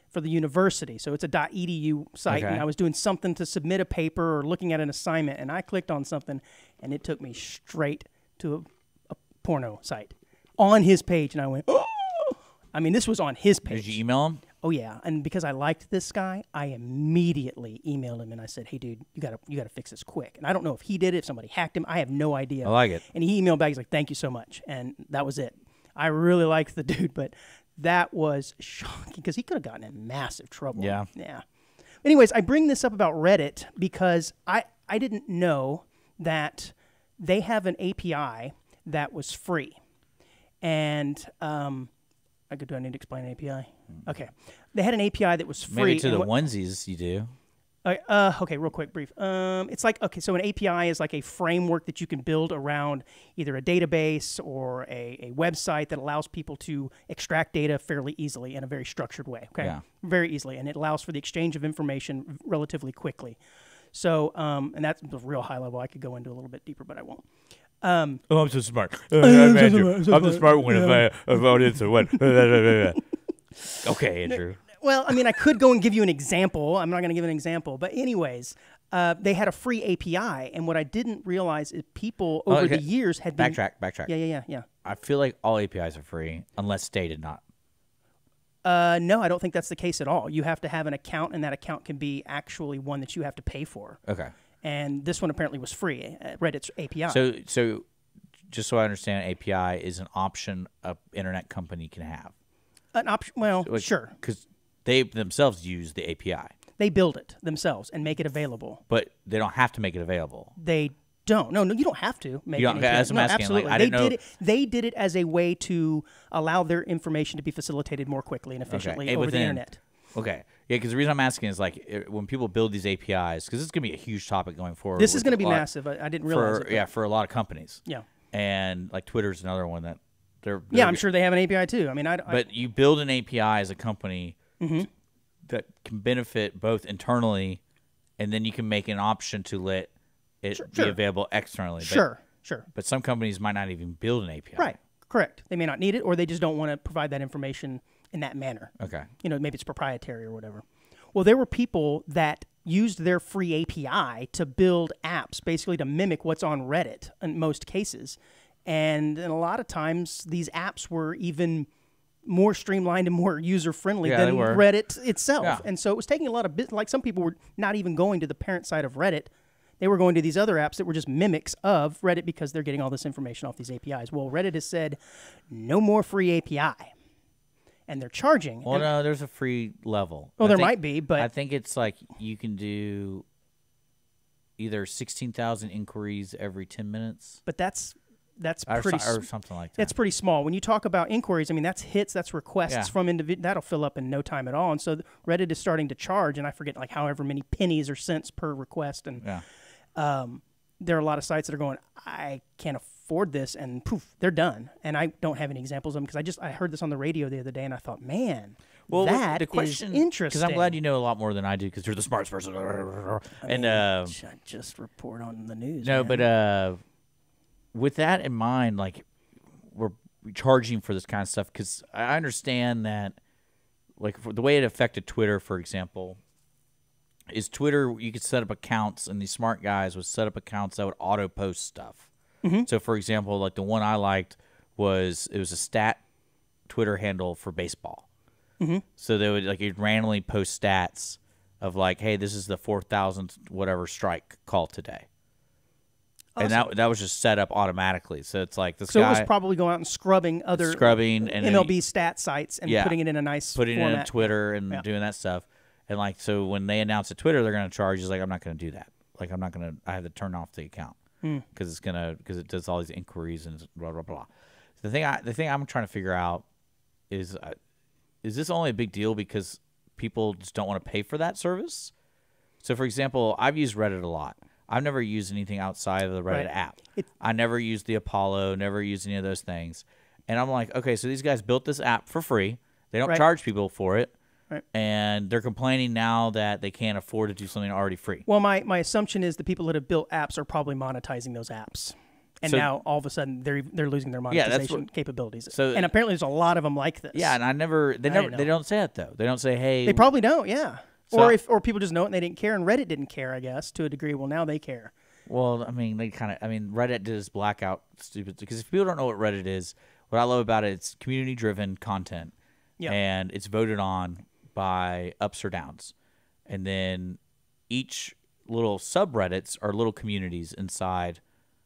Speaker 2: for the university. So it's a .edu site, and I was doing something to submit a paper or looking at an assignment, and I clicked on something, and it took me straight to a porno site on his page, and I went, oh! I mean, this was on his page.
Speaker 1: Did you email him?
Speaker 2: Oh, yeah, and because I liked this guy, I immediately emailed him, and I said, hey, dude, you gotta fix this quick. And I don't know if he did it, if somebody hacked him. I have no idea.
Speaker 1: I like it.
Speaker 2: And he emailed back, he's like, thank you so much, and that was it. I really liked the dude, but that was shocking because he could have gotten in massive trouble.
Speaker 1: Yeah.
Speaker 2: Anyways, I bring this up about Reddit because I didn't know that they have an API that was free. And do I need to explain an API? Okay. They had an API that was free.
Speaker 1: Maybe to the onesies you do.
Speaker 2: Okay, real quick, brief. It's like, so an API is like a framework that you can build around either a database or a website that allows people to extract data fairly easily in a very structured way, okay?
Speaker 1: Yeah.
Speaker 2: Very easily, and it allows for the exchange of information relatively quickly. So, and that's a real high level. I could go into a little bit deeper, but I won't.
Speaker 1: I'm so smart. I'm the smart one of audience or what? Okay, Andrew.
Speaker 2: Well, I mean, I could go and give you an example. I'm not going to give an example. But anyways, they had a free API. And what I didn't realize is people over the years had been...
Speaker 1: Backtrack.
Speaker 2: Yeah.
Speaker 1: I feel like all APIs are free unless stated not.
Speaker 2: No, I don't think that's the case at all. You have to have an account, and that account can be actually one that you have to pay for.
Speaker 1: Okay.
Speaker 2: And this one apparently was free, Reddit's API.
Speaker 1: So just so I understand, API is an option an internet company can have.
Speaker 2: An option? Well, sure.
Speaker 1: Because they themselves use the API.
Speaker 2: They build it themselves and make it available.
Speaker 1: But they don't have to make it available.
Speaker 2: They don't. No, you don't have to make it available.
Speaker 1: That's what I'm asking.
Speaker 2: Absolutely.
Speaker 1: Like, I didn't know.
Speaker 2: They did it as a way to allow their information to be facilitated more quickly and efficiently over the internet.
Speaker 1: Okay. Yeah, because the reason I'm asking is like when people build these APIs, because this is going to be a huge topic going forward.
Speaker 2: This is going to be massive. I didn't realize it.
Speaker 1: Yeah, for a lot of companies.
Speaker 2: Yeah.
Speaker 1: And like Twitter's another one that
Speaker 2: I'm sure they have an API too. I mean,
Speaker 1: but you build an API as a company that can benefit both internally, and then you can make an option to let it be available externally.
Speaker 2: Sure.
Speaker 1: But some companies might not even build an API.
Speaker 2: Right. Correct. They may not need it, or they just don't want to provide that information in that manner.
Speaker 1: Okay.
Speaker 2: Maybe it's proprietary or whatever. Well, there were people that used their free API to build apps, basically to mimic what's on Reddit in most cases. And a lot of times, these apps were even more streamlined and more user-friendly than Reddit itself. Yeah. And so it was taking a lot of like some people were not even going to the parent side of Reddit. They were going to these other apps that were just mimics of Reddit because they're getting all this information off these APIs. Well, Reddit has said, no more free API. And they're charging.
Speaker 1: Well, no, there's a free level.
Speaker 2: Well, there might be, but...
Speaker 1: I think it's like you can do either 16,000 inquiries every 10 minutes.
Speaker 2: But that's pretty...
Speaker 1: Or something like that.
Speaker 2: That's pretty small. When you talk about inquiries, I mean, that's hits, that's requests from individuals. That'll fill up in no time at all. And so Reddit is starting to charge, and I forget like however many pennies or cents per request. And there are a lot of sites that are going, I can't afford this, and poof, they're done. And I don't have any examples of them because I heard this on the radio the other day, and I thought, man, that is interesting.
Speaker 1: Because I'm glad you know a lot more than I do because you're the smartest person.
Speaker 2: I just report on the news.
Speaker 1: No,
Speaker 2: man.
Speaker 1: but with that in mind, like we're charging for this kind of stuff because I understand that, like for the way it affected Twitter, for example. Is Twitter, you could set up accounts, and these smart guys would set up accounts that would auto-post stuff. So, for example, like the one I liked it was a stat Twitter handle for baseball. So they would, like, you'd randomly post stats of, like, hey, this is the 4,000th whatever strike call today. Awesome. And that was just set up automatically. So it's like this guy.
Speaker 2: So it was probably going out and scrubbing and MLB stat sites and putting it in a nice
Speaker 1: format. Putting it in Twitter and
Speaker 2: Yeah.
Speaker 1: doing that stuff. And, like, so when they announce at Twitter they're going to charge, he's like, I'm not going to do that. Like, I have to turn off the account because it does all these inquiries and blah, blah, blah. The thing I'm trying to figure out is this only a big deal because people just don't want to pay for that service? So, for example, I've used Reddit a lot. I've never used anything outside of the Reddit app. I never used the Apollo, never used any of those things. And I'm like, okay, so these guys built this app for free. They don't charge people for it.
Speaker 2: Right.
Speaker 1: And they're complaining now that they can't afford to do something already free.
Speaker 2: Well, my assumption is the people that have built apps are probably monetizing those apps. And now all of a sudden they're losing their monetization capabilities.
Speaker 1: So,
Speaker 2: and apparently there's a lot of them like this.
Speaker 1: Yeah, and they don't say it though. They don't say, hey.
Speaker 2: They probably don't, yeah. So, or people just know it and they didn't care, and Reddit didn't care, I guess, to a degree. Well, now they care.
Speaker 1: Well, I mean, Reddit did this blackout stupid, because if people don't know what Reddit is, what I love about it, it's community-driven content. Yeah. And it's voted on by ups or downs. And then each little subreddits are little communities inside.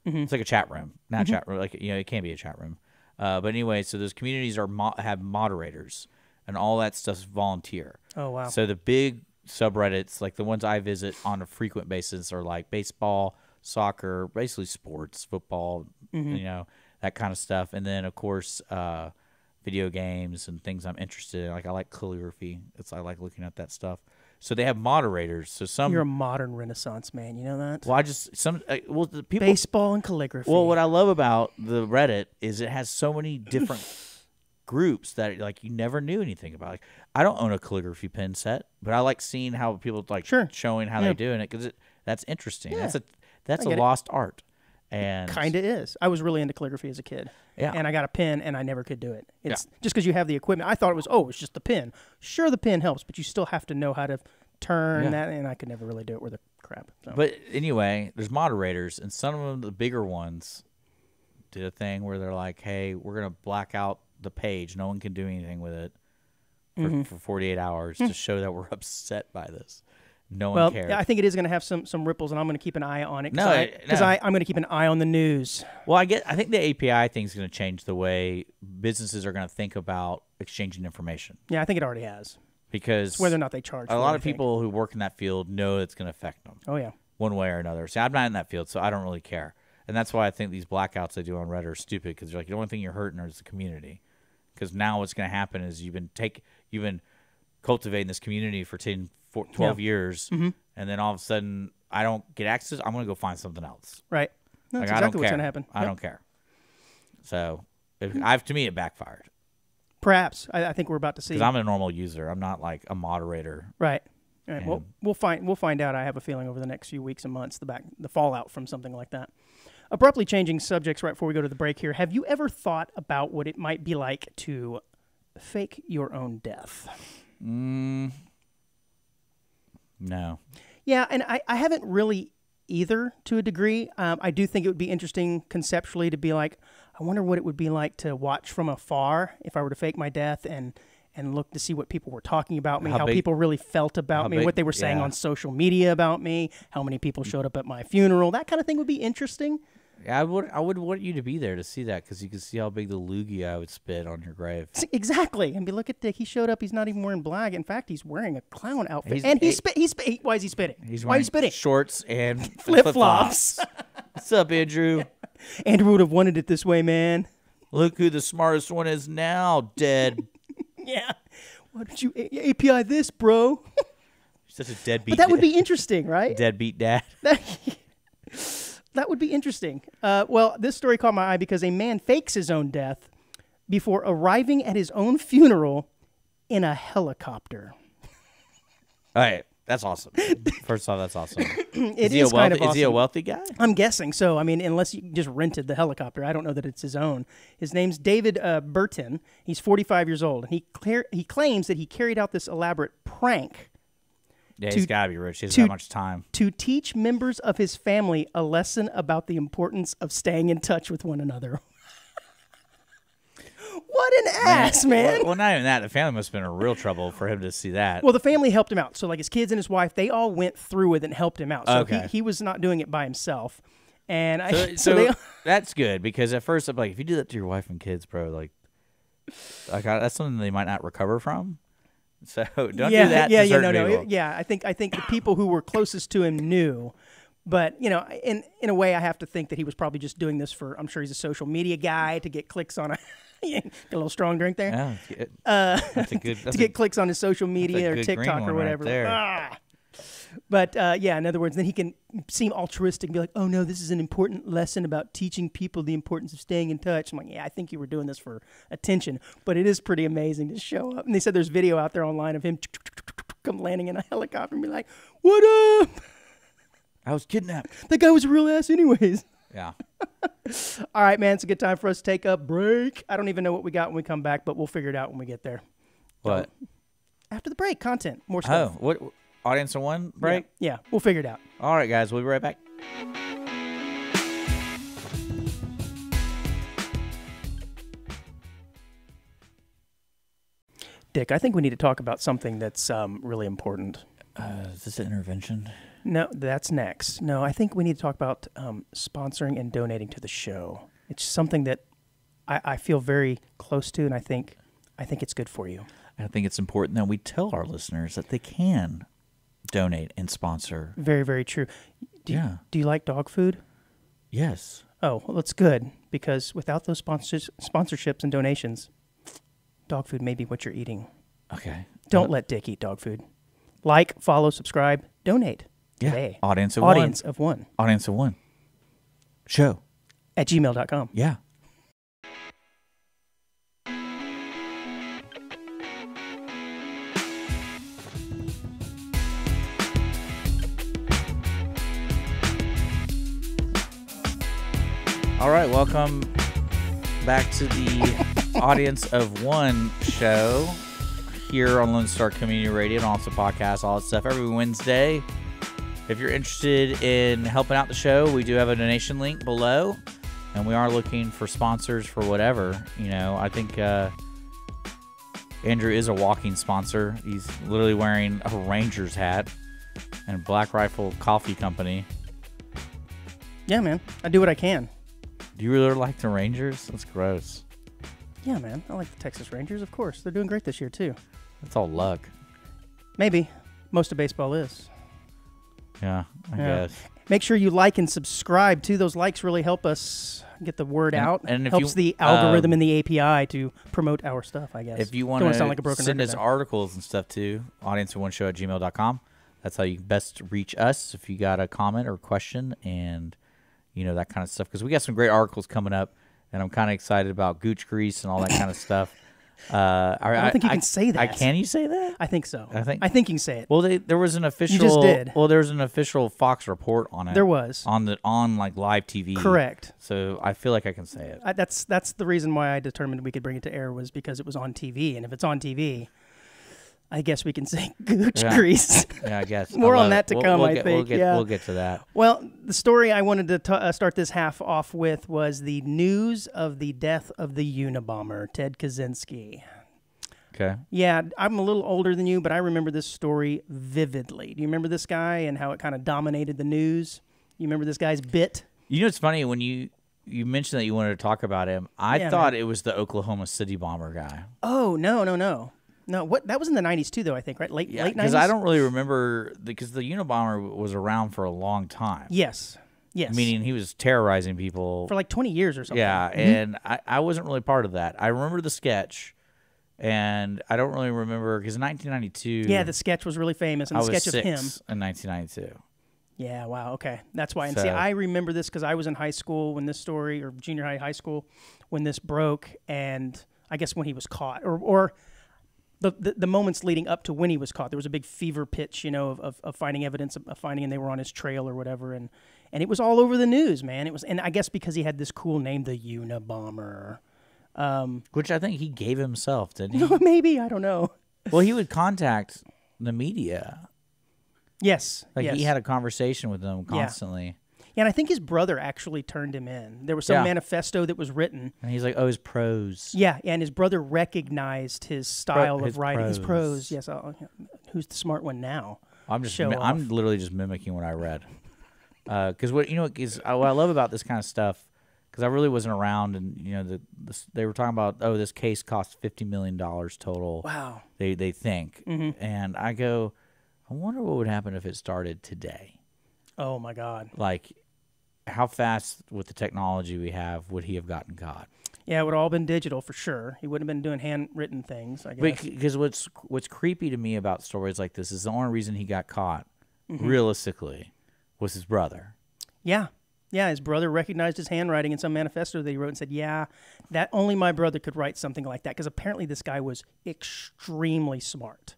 Speaker 1: It's like a chat room. Not a chat room. Like, it can be a chat room. But anyway, so those communities have moderators, and all that stuff's volunteer. Oh, wow. So the big subreddits, like the ones I visit on a frequent basis, are like baseball, soccer, basically sports, football, that kind of stuff. And then, of course, video games and things I'm interested in. Like, I like calligraphy. I like looking at that stuff. So they have moderators. So
Speaker 2: you're a modern Renaissance man. You know that?
Speaker 1: Well, the people
Speaker 2: baseball and calligraphy.
Speaker 1: Well, what I love about the Reddit is it has so many different groups that you never knew anything about. Like, I don't own a calligraphy pen set, but I like seeing how people showing how they're doing it because that's interesting. Yeah. That's a lost art. And
Speaker 2: kind of is. I was really into calligraphy as a kid. Yeah. And I got a pen, and I never could do it. It's just because you have the equipment. I thought it was, it's just the pen. Sure, the pen helps, but you still have to know how to turn that, and I could never really do it with a crap. So.
Speaker 1: But anyway, there's moderators, and some of them, the bigger ones, did a thing where they're like, hey, we're going to black out the page. No one can do anything with it for 48 hours to show that we're upset by this. No one cares.
Speaker 2: Yeah, I think it is going to have some ripples, and I'm going to keep an eye on it. Because I'm going to keep an eye on the news.
Speaker 1: Well, I think the API thing is going to change the way businesses are going to think about exchanging information.
Speaker 2: Yeah, I think it already has.
Speaker 1: Because
Speaker 2: it's whether or not they charge.
Speaker 1: A lot of people who work in that field know it's going to affect them.
Speaker 2: Oh, yeah.
Speaker 1: One way or another. See, I'm not in that field, so I don't really care. And that's why I think these blackouts they do on Reddit are stupid, because they're like, the only thing you're hurting is the community. Because now what's going to happen is you've been cultivating this community for 12 years, and then all of a sudden I don't get access. I'm going to go find something else.
Speaker 2: Right. That's exactly what's going to happen.
Speaker 1: I don't care. So To me, it backfired.
Speaker 2: Perhaps. I think we're about to see.
Speaker 1: Because I'm a normal user. I'm not like a moderator.
Speaker 2: Right. All right. Well, we'll find out. I have a feeling over the next few weeks and months the fallout from something like that. Abruptly changing subjects right before we go to the break here. Have you ever thought about what it might be like to fake your own death?
Speaker 1: No.
Speaker 2: Yeah, and I haven't really either to a degree. I do think it would be interesting conceptually to be like, I wonder what it would be like to watch from afar if I were to fake my death and look to see what people were talking about me, how people really felt about me, what they were saying on social media about me, how many people showed up at my funeral. That kind of thing would be interesting.
Speaker 1: Yeah, I would want you to be there to see that because you could see how big the loogie I would spit on your grave.
Speaker 2: Exactly. And be look at Dick. He showed up. He's not even wearing black. In fact, he's wearing a clown outfit. Why is he spitting?
Speaker 1: Why are you spitting? Shorts and flip-flops. What's up, Andrew?
Speaker 2: Andrew would have wanted it this way, man.
Speaker 1: Look who the smartest one is now, dead.
Speaker 2: Yeah. Why don't you API this, bro?
Speaker 1: Such a deadbeat.
Speaker 2: But that would be interesting, right?
Speaker 1: Deadbeat dad.
Speaker 2: That would be interesting. Well, this story caught my eye because a man fakes his own death before arriving at his own funeral in a helicopter.
Speaker 1: All right. That's awesome. First off, that's awesome.
Speaker 2: Is he
Speaker 1: a wealthy guy?
Speaker 2: I'm guessing so. I mean, unless you just rented the helicopter. I don't know that it's his own. His name's David Burton. He's 45 years old. And he claims that he carried out this elaborate prank.
Speaker 1: Yeah, he's got to be rich. He doesn't have much time.
Speaker 2: To teach members of his family a lesson about the importance of staying in touch with one another. What an ass, man.
Speaker 1: Well, not even that. The family must have been in real trouble for him to see that.
Speaker 2: Well, the family helped him out. So, like, his kids and his wife, they all went through it and helped him out. So
Speaker 1: okay.
Speaker 2: he was not doing it by himself. And
Speaker 1: that's good because at first I'm like, if you do that to your wife and kids, bro, like that's something they might not recover from. So don't do that.
Speaker 2: Yeah. I think the people who were closest to him knew, but in a way, I have to think that he was probably just doing this for. I'm sure he's a social media guy to get clicks on get a little strong drink there.
Speaker 1: Yeah, that's a good
Speaker 2: to get clicks on his social media or TikTok or whatever.
Speaker 1: Right.
Speaker 2: But in other words, then he can seem altruistic and be like, "Oh no, this is an important lesson about teaching people the importance of staying in touch." I'm like, "Yeah, I think you were doing this for attention," but it is pretty amazing to show up. And they said there's video out there online of him come landing in a helicopter and be like, "What up?
Speaker 1: I was kidnapped.
Speaker 2: That guy was a real ass, anyways."
Speaker 1: Yeah.
Speaker 2: All right, man. It's a good time for us to take a break. I don't even know what we got when we come back, but we'll figure it out when we get there.
Speaker 1: What?
Speaker 2: After the break, content, more stuff.
Speaker 1: Oh, what? Audience of one break?
Speaker 2: Yeah, we'll figure it out.
Speaker 1: All right, guys. We'll be right back.
Speaker 2: Dick, I think we need to talk about something that's really important.
Speaker 1: Is this an intervention?
Speaker 2: No, that's next. No, I think we need to talk about sponsoring and donating to the show. It's something that I feel very close to, and I think it's good for you.
Speaker 1: I think it's important that we tell our listeners that they can donate and sponsor.
Speaker 2: Very, very true. Do you like dog food?
Speaker 1: Yes.
Speaker 2: Oh, well, that's good, because without those sponsorships and donations, dog food may be what you're eating.
Speaker 1: Okay.
Speaker 2: Don't let Dick eat dog food. Like, follow, subscribe, donate today.
Speaker 1: Audience of one. Audience of one. Show.
Speaker 2: At gmail.com.
Speaker 1: Yeah. All right, welcome back to the Audience of One show here on Lone Star Community Radio and also podcast, all that stuff every Wednesday. If you're interested in helping out the show, we do have a donation link below, and we are looking for sponsors for whatever. I think Andrew is a walking sponsor. He's literally wearing a Rangers hat and Black Rifle Coffee Company.
Speaker 2: Yeah, man. I do what I can.
Speaker 1: Do you really like the Rangers? That's gross.
Speaker 2: Yeah, man. I like the Texas Rangers, of course. They're doing great this year, too.
Speaker 1: That's all luck.
Speaker 2: Maybe. Most of baseball is.
Speaker 1: Yeah, I guess.
Speaker 2: Make sure you like and subscribe, too. Those likes really help us get the word out.
Speaker 1: And if
Speaker 2: helps the algorithm in the API to promote our stuff, I guess.
Speaker 1: If you want to send us articles and stuff, too, audienceofoneshow@gmail.com. That's how you best reach us if you got a comment or question and... that kind of stuff. Because we got some great articles coming up and I'm kind of excited about Gooch Grease and all that kind of stuff.
Speaker 2: I don't think you can say that.
Speaker 1: Can you say that?
Speaker 2: I think so.
Speaker 1: I think
Speaker 2: you can say it.
Speaker 1: Well, there was an official.
Speaker 2: You just did.
Speaker 1: Well, there was an official Fox report on it.
Speaker 2: There was
Speaker 1: on like live TV.
Speaker 2: Correct.
Speaker 1: So I feel like I can say it.
Speaker 2: That's the reason why I determined we could bring it to air was because it was on TV, and if it's on TV, I guess we can say Gooch Grease.
Speaker 1: Yeah, I guess.
Speaker 2: More on that to come, I think.
Speaker 1: We'll get to that.
Speaker 2: Well, the story I wanted to start this half off with was the news of the death of the Unabomber, Ted Kaczynski.
Speaker 1: Okay.
Speaker 2: Yeah, I'm a little older than you, but I remember this story vividly. Do you remember this guy and how it kind of dominated the news? You remember this guy's bit?
Speaker 1: You know, it's funny when you mentioned that you wanted to talk about him. I thought it was the Oklahoma City bomber guy.
Speaker 2: Oh, no. No, that was in the 90s too, though, I think, right? Late 90s?
Speaker 1: Because I don't really remember, because the Unabomber was around for a long time.
Speaker 2: Yes.
Speaker 1: Meaning he was terrorizing people.
Speaker 2: For like 20 years or something.
Speaker 1: Yeah, and I wasn't really part of that. I remember the sketch, and I don't really remember, because in 1992...
Speaker 2: Yeah, the sketch was really famous, and the sketch of him.
Speaker 1: I was 6 in 1992.
Speaker 2: Yeah, wow, okay. That's why. And
Speaker 1: So,
Speaker 2: see, I remember this because I was in high school when this story, or junior high school, when this broke, and I guess when he was caught, or the moments leading up to when he was caught. There was a big fever pitch, of finding evidence, of finding, and they were on his trail or whatever, and it was all over the news, man. It was, and I guess because he had this cool name, the Unabomber.
Speaker 1: Which I think he gave himself, didn't he?
Speaker 2: Maybe, I don't know.
Speaker 1: Well, he would contact the media.
Speaker 2: Yes.
Speaker 1: He had a conversation with them constantly.
Speaker 2: Yeah, and I think his brother actually turned him in. There was some manifesto that was written.
Speaker 1: And he's like, his prose.
Speaker 2: Yeah, and his brother recognized his style of writing. His prose, yes. Who's the smart one now?
Speaker 1: I'm literally just mimicking what I read. Because what I love about this kind of stuff, because I really wasn't around, and they were talking about, this case cost $50 million total.
Speaker 2: Wow.
Speaker 1: They think, and I go, I wonder what would happen if it started today.
Speaker 2: Oh my God!
Speaker 1: Like, how fast with the technology we have would he have gotten caught?
Speaker 2: Yeah, it would have all been digital for sure. He wouldn't have been doing handwritten things, I guess.
Speaker 1: Because what's creepy to me about stories like this is the only reason he got caught, realistically, was his brother.
Speaker 2: Yeah. Yeah, his brother recognized his handwriting in some manifesto that he wrote and said, yeah, that only my brother could write something like that, because apparently this guy was extremely smart.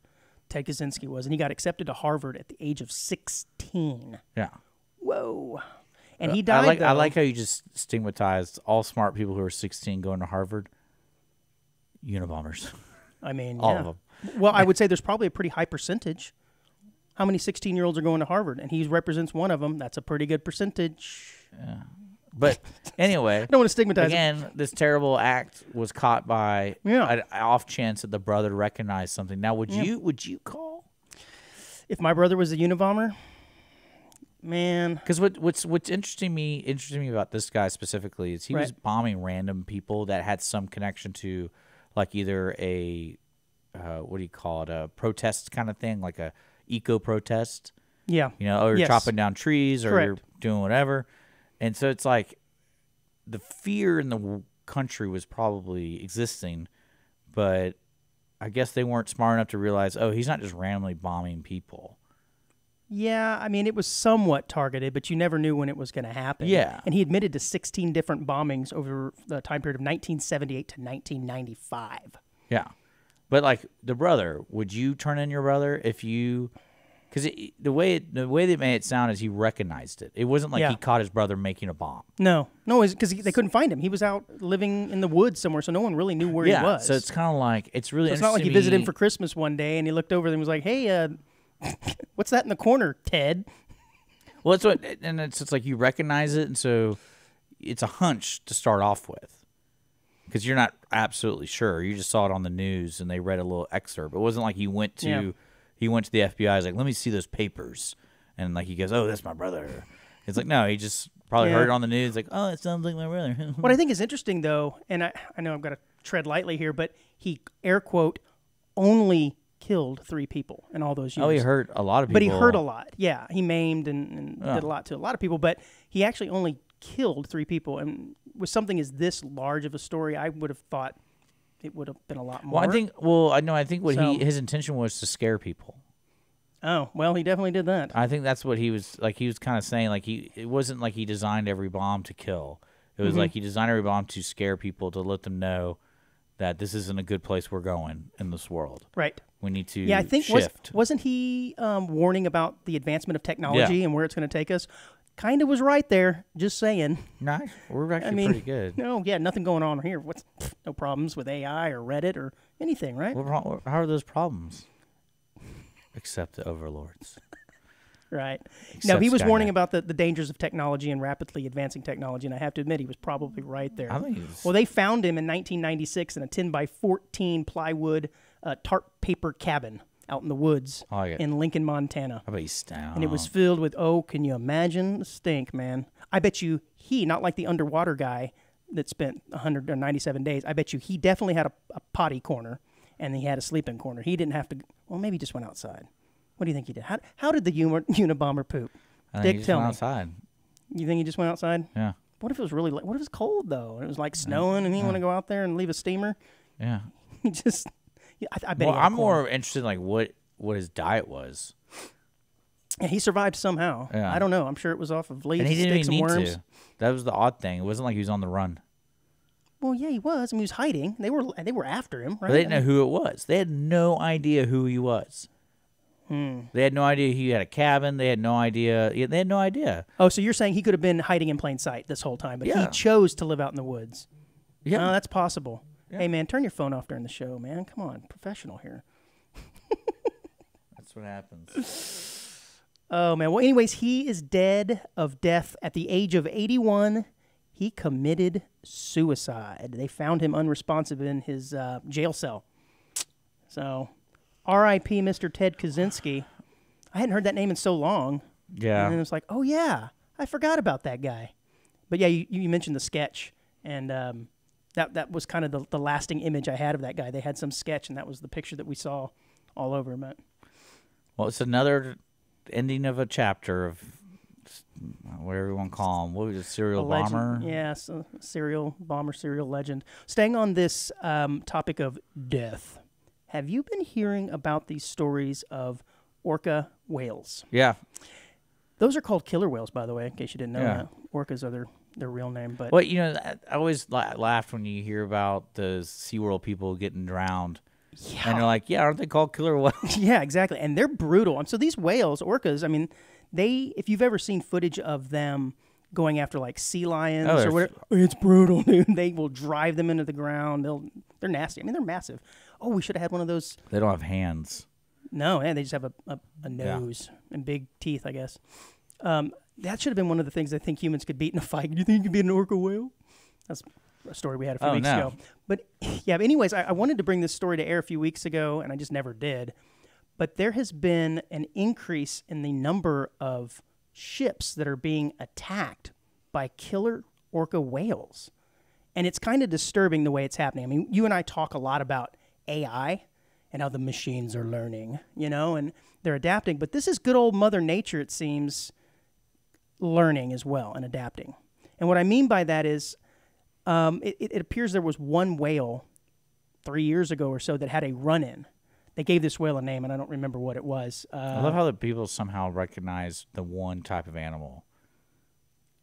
Speaker 2: Ted Kaczynski was, and he got accepted to Harvard at the age of 16.
Speaker 1: Yeah.
Speaker 2: Whoa. And he died,
Speaker 1: I like how you just stigmatized all smart people who are 16 going to Harvard. Unabombers.
Speaker 2: I mean,
Speaker 1: all of them.
Speaker 2: Well, I would say there's probably a pretty high percentage. How many 16-year-olds are going to Harvard? And he represents one of them. That's a pretty good percentage.
Speaker 1: Yeah. But anyway,
Speaker 2: I don't want to stigmatize
Speaker 1: him. This terrible act was caught by an off chance that the brother recognized something. Now, would you call?
Speaker 2: If my brother was a Unabomber? Man.
Speaker 1: Because what's interesting me about this guy specifically is he was bombing random people that had some connection to, like, either a what do you call it, a protest kind of thing, like a eco protest.
Speaker 2: Yeah.
Speaker 1: Or you're chopping down trees, or you're doing whatever. And so it's like the fear in the country was probably existing, but I guess they weren't smart enough to realize, he's not just randomly bombing people.
Speaker 2: Yeah, I mean, it was somewhat targeted, but you never knew when it was going to happen.
Speaker 1: Yeah.
Speaker 2: And he admitted to 16 different bombings over the time period of 1978 to 1995.
Speaker 1: Yeah. But, like, the brother, would you turn in your brother if you... Because the way they made it sound is he recognized it. It wasn't like he caught his brother making a bomb.
Speaker 2: No, because they couldn't find him. He was out living in the woods somewhere, so no one really knew where he was.
Speaker 1: So it's kind of like, it's really
Speaker 2: so
Speaker 1: interesting.
Speaker 2: It's not like he visited him for Christmas one day and he looked over and was like, hey, what's that in the corner, Ted?
Speaker 1: Well, it's like you recognize it, and so it's a hunch to start off with. Because you're not absolutely sure. You just saw it on the news and they read a little excerpt. It wasn't like he went to... Yeah. He went to the FBI. He's like, let me see those papers. And, like, he goes, that's my brother. It's like, no, he just probably heard it on the news. Like, it sounds like my brother.
Speaker 2: What I think is interesting, though, and I know I've got to tread lightly here, but he, air quote, only killed 3 people in all those years.
Speaker 1: Oh, he hurt a lot of people.
Speaker 2: But he hurt a lot. Yeah, he maimed and did a lot to a lot of people. But he actually only killed 3 people. And with something as this large of a story, I would have thought it would have been a lot more.
Speaker 1: I think what his intention was to scare people.
Speaker 2: Oh, well, he definitely did that.
Speaker 1: I think that's what he was like. He was kind of saying, like, it wasn't like he designed every bomb to kill. It was like he designed every bomb to scare people, to let them know that this isn't a good place we're going in this world.
Speaker 2: Right.
Speaker 1: We need to
Speaker 2: I think
Speaker 1: shift.
Speaker 2: wasn't he warning about the advancement of technology and where it's going to take us? Kind of was right there. Just saying.
Speaker 1: Nice. We're actually pretty good.
Speaker 2: No, nothing going on here. No problems with AI or Reddit or anything, right?
Speaker 1: How are those problems? Except the overlords.
Speaker 2: Right.
Speaker 1: Except
Speaker 2: No, he was
Speaker 1: Skynet.
Speaker 2: warning about the dangers of technology and rapidly advancing technology, and I have to admit he was probably right there.
Speaker 1: I think
Speaker 2: Well, they found him in 1996 in a 10 by 14 plywood tarp paper cabin out in the woods in Lincoln, Montana.
Speaker 1: I bet he's down.
Speaker 2: And it was filled with, can you imagine the stink, man? I bet you not like the underwater guy that spent 197 days, I bet you he definitely had a potty corner and he had a sleeping corner. He didn't have to, maybe he just went outside. What do you think he did? How did the Unabomber poop? Dick, tell me.
Speaker 1: Outside.
Speaker 2: You think he just went outside?
Speaker 1: Yeah.
Speaker 2: What if it was what if it was cold, though? And it was like snowing and he want to go out there and leave a steamer?
Speaker 1: Yeah.
Speaker 2: He just, I bet
Speaker 1: Well,
Speaker 2: he had a
Speaker 1: I'm
Speaker 2: corner.
Speaker 1: more interested in like what his diet was.
Speaker 2: Yeah, he survived somehow.
Speaker 1: Yeah.
Speaker 2: I don't know. I'm sure it was off of leaves,
Speaker 1: And he didn't
Speaker 2: sticks,
Speaker 1: even
Speaker 2: and
Speaker 1: need
Speaker 2: worms.
Speaker 1: to. That was the odd thing. It wasn't like he was on the run.
Speaker 2: Well, yeah, he was. I mean, he was hiding. They were after him, right?
Speaker 1: But they didn't know who it was. They had no idea who he was. They had no idea he had a cabin. They had no idea. They had no idea.
Speaker 2: Oh, so you're saying he could have been hiding in plain sight this whole time, but he chose to live out in the woods.
Speaker 1: Yeah.
Speaker 2: Oh, that's possible. Yeah. Hey, man, turn your phone off during the show, man. Come on, professional here.
Speaker 1: That's what happens.
Speaker 2: Oh, man. Well, anyways, he is dead of death at the age of 81. He committed suicide. They found him unresponsive in his jail cell. So, R.I.P. Mr. Ted Kaczynski. I hadn't heard that name in so long.
Speaker 1: Yeah.
Speaker 2: And then it's like, oh, yeah, I forgot about that guy. But, yeah, you mentioned the sketch, and that was kind of the lasting image I had of that guy. They had some sketch, and that was the picture that we saw all over him.
Speaker 1: Well, it's another ending of a chapter of whatever you want to call him. What was it, serial bomber?
Speaker 2: Yes, serial bomber, serial legend. Staying on this topic of death, have you been hearing about these stories of orca whales?
Speaker 1: Yeah.
Speaker 2: Those are called killer whales, by the way, in case you didn't know
Speaker 1: Yeah.
Speaker 2: that. Orcas are their real name. But
Speaker 1: Well, I always laughed when you hear about the SeaWorld people getting drowned.
Speaker 2: yeah.
Speaker 1: And they're like, aren't they called killer whales?
Speaker 2: Yeah, exactly. And they're brutal. And so these whales, orcas, I mean, if you've ever seen footage of them going after like sea lions or whatever, it's brutal, dude. They will drive them into the ground. They're nasty. I mean, they're massive. Oh, we should have had one of those.
Speaker 1: They don't have hands.
Speaker 2: No, they just have a nose and big teeth, I guess. That should have been one of the things I think humans could beat in a fight. Do you think you could beat an orca whale? That's a story we had a few weeks ago. But yeah, anyways, I wanted to bring this story to air a few weeks ago, and I just never did. But there has been an increase in the number of ships that are being attacked by killer orca whales. And it's kind of disturbing the way it's happening. I mean, you and I talk a lot about AI and how the machines are learning, and they're adapting. But this is good old Mother Nature, it seems, learning as well and adapting. And what I mean by that is it appears there was one whale 3 years ago or so that had a run-in. They gave this whale a name, and I don't remember what it was.
Speaker 1: I love how the people somehow recognize the one type of animal.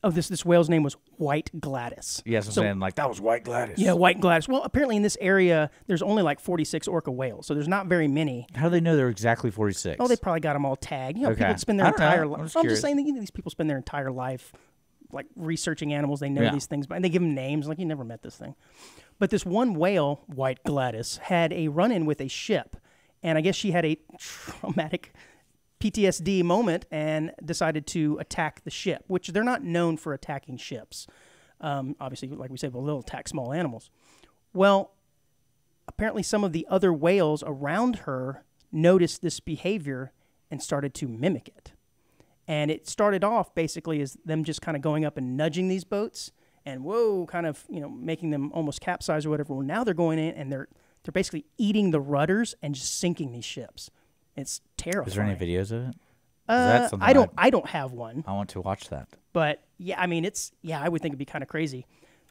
Speaker 2: Oh, this whale's name was White Gladys.
Speaker 1: Yes, I'm saying, like, that was White Gladys.
Speaker 2: Yeah, White Gladys. Well, apparently in this area, there's only like 46 orca whales, so there's not very many.
Speaker 1: How do they know they're exactly 46?
Speaker 2: Oh, they probably got them all tagged. People
Speaker 1: Okay.
Speaker 2: spend their
Speaker 1: I don't know.
Speaker 2: entire
Speaker 1: I'm
Speaker 2: life.
Speaker 1: just
Speaker 2: I'm
Speaker 1: curious.
Speaker 2: just saying that these people spend their entire life like researching animals. They know
Speaker 1: Yeah.
Speaker 2: these things, and they give them names. Like, you never met this thing. But this one whale, White Gladys, had a run-in with a ship, and I guess she had a traumatic PTSD moment and decided to attack the ship, which they're not known for attacking ships. Obviously, like we said, they'll attack small animals. Well, apparently some of the other whales around her noticed this behavior and started to mimic it. And it started off basically as them just kind of going up and nudging these boats and kind of, making them almost capsize or whatever. Well, now they're going in and they're basically eating the rudders and just sinking these ships. It's terrifying.
Speaker 1: Is there any videos of it?
Speaker 2: I don't have one.
Speaker 1: I want to watch that.
Speaker 2: But yeah, I mean, I would think it'd be kind of crazy.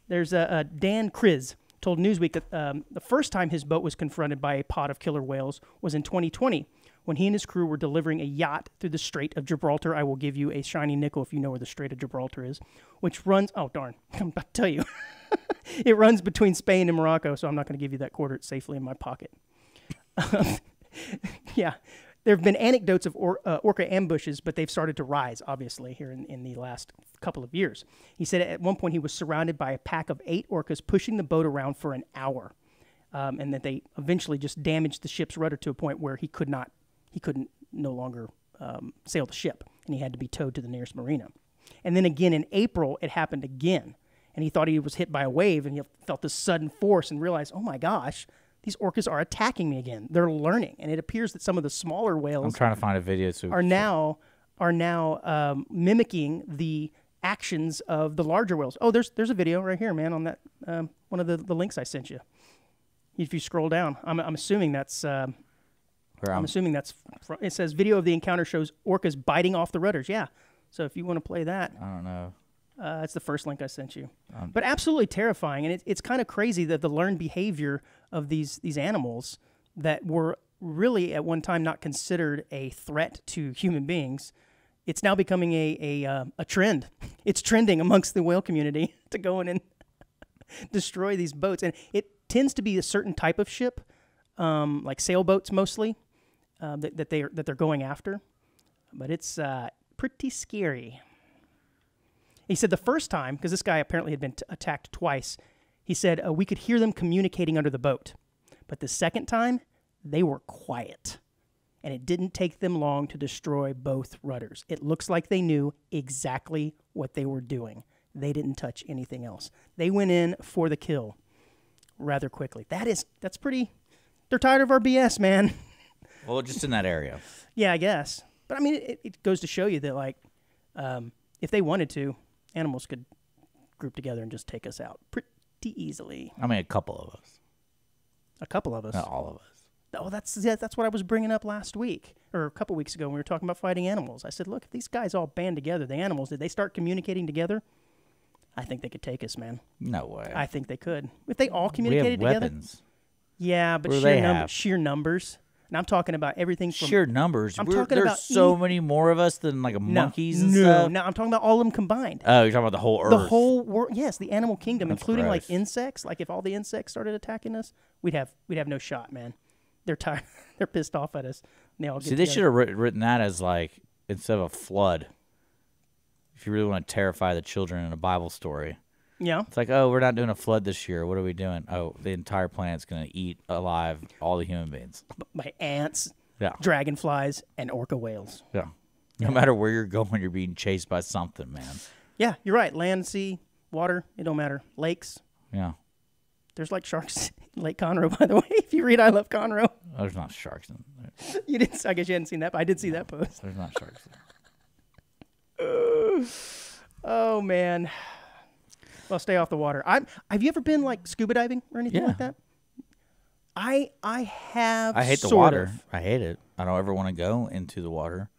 Speaker 2: There's Dan Kriz told Newsweek that the first time his boat was confronted by a pod of killer whales was in 2020 when he and his crew were delivering a yacht through the Strait of Gibraltar. I will give you a shiny nickel if you know where the Strait of Gibraltar is, which runs, oh, darn, I'm about to tell you. It runs between Spain and Morocco, so I'm not going to give you that quarter. It's safely in my pocket. Yeah. There have been anecdotes of orca ambushes, but they've started to rise, obviously, here in the last couple of years. He said at one point he was surrounded by a pack of 8 orcas pushing the boat around for an hour, and that they eventually just damaged the ship's rudder to a point where he couldn't no longer sail the ship, and he had to be towed to the nearest marina. And then again in April, it happened again, and he thought he was hit by a wave, and he felt this sudden force and realized, oh my gosh, these orcas are attacking me again. They're learning, and it appears that some of the smaller whales
Speaker 1: I'm trying to find a video
Speaker 2: are now mimicking the actions of the larger whales. Oh, there's a video right here, man, on that one of the links I sent you. If you scroll down, I'm assuming that's. I'm assuming that's. It says video of the encounter shows orcas biting off the rudders. Yeah, so if you want to play that,
Speaker 1: I don't know.
Speaker 2: It's the first link I sent you. But absolutely terrifying, and it's kind of crazy that the learned behavior of these animals that were really at one time not considered a threat to human beings, it's now becoming a trend. It's trending amongst the whale community to go in and destroy these boats, and it tends to be a certain type of ship, like sailboats mostly, that they're going after. But it's pretty scary. He said the first time, because this guy apparently had been attacked twice, he said we could hear them communicating under the boat. But the second time, they were quiet. And it didn't take them long to destroy both rudders. It looks like they knew exactly what they were doing. They didn't touch anything else. They went in for the kill rather quickly. That's pretty... They're tired of our BS, man.
Speaker 1: Well, just in that area.
Speaker 2: Yeah, I guess. But, I mean, it goes to show you that, like, if they wanted to, animals could group together and just take us out pretty easily.
Speaker 1: I mean, a couple of us.
Speaker 2: A couple of us.
Speaker 1: Not all of us.
Speaker 2: Oh, that's what I was bringing up last week, or a couple weeks ago when we were talking about fighting animals. I said, look, if these guys all band together, the animals, did they start communicating together? I think they could take us, man.
Speaker 1: No way.
Speaker 2: I think they could. If they all communicated
Speaker 1: we have
Speaker 2: together.
Speaker 1: Weapons.
Speaker 2: Yeah, but sheer numbers. And I'm talking about everything from...
Speaker 1: Sheer numbers.
Speaker 2: There's
Speaker 1: so many more of us than like monkeys and stuff.
Speaker 2: No, I'm talking about all of them combined.
Speaker 1: Oh, you're talking about the whole Earth.
Speaker 2: The whole world, yes, the animal kingdom,
Speaker 1: That's
Speaker 2: including
Speaker 1: gross.
Speaker 2: like insects. Like if all the insects started attacking us, we'd have no shot, man. They're tired. They're pissed off at us. And they all
Speaker 1: See, they should have written that as like, instead of a flood, if you really want to terrify the children in a Bible story.
Speaker 2: Yeah.
Speaker 1: It's like, oh, we're not doing a flood this year. What are we doing? Oh, the entire planet's going to eat alive all the human beings.
Speaker 2: By ants,
Speaker 1: Yeah.
Speaker 2: dragonflies, and orca whales.
Speaker 1: Yeah. No matter where you're going, you're being chased by something, man.
Speaker 2: Yeah, you're right. Land, sea, water, it don't matter. Lakes.
Speaker 1: Yeah.
Speaker 2: There's like sharks in Lake Conroe, by the way. If you read I Love Conroe.
Speaker 1: There's not sharks in there.
Speaker 2: You didn't. I guess you hadn't seen that, but I did see that post.
Speaker 1: There's not sharks there.
Speaker 2: Oh, man. Well, stay off the water. Have you ever been like scuba diving or anything like that? I have.
Speaker 1: I hate the water. I hate it. I don't ever want to go into the water.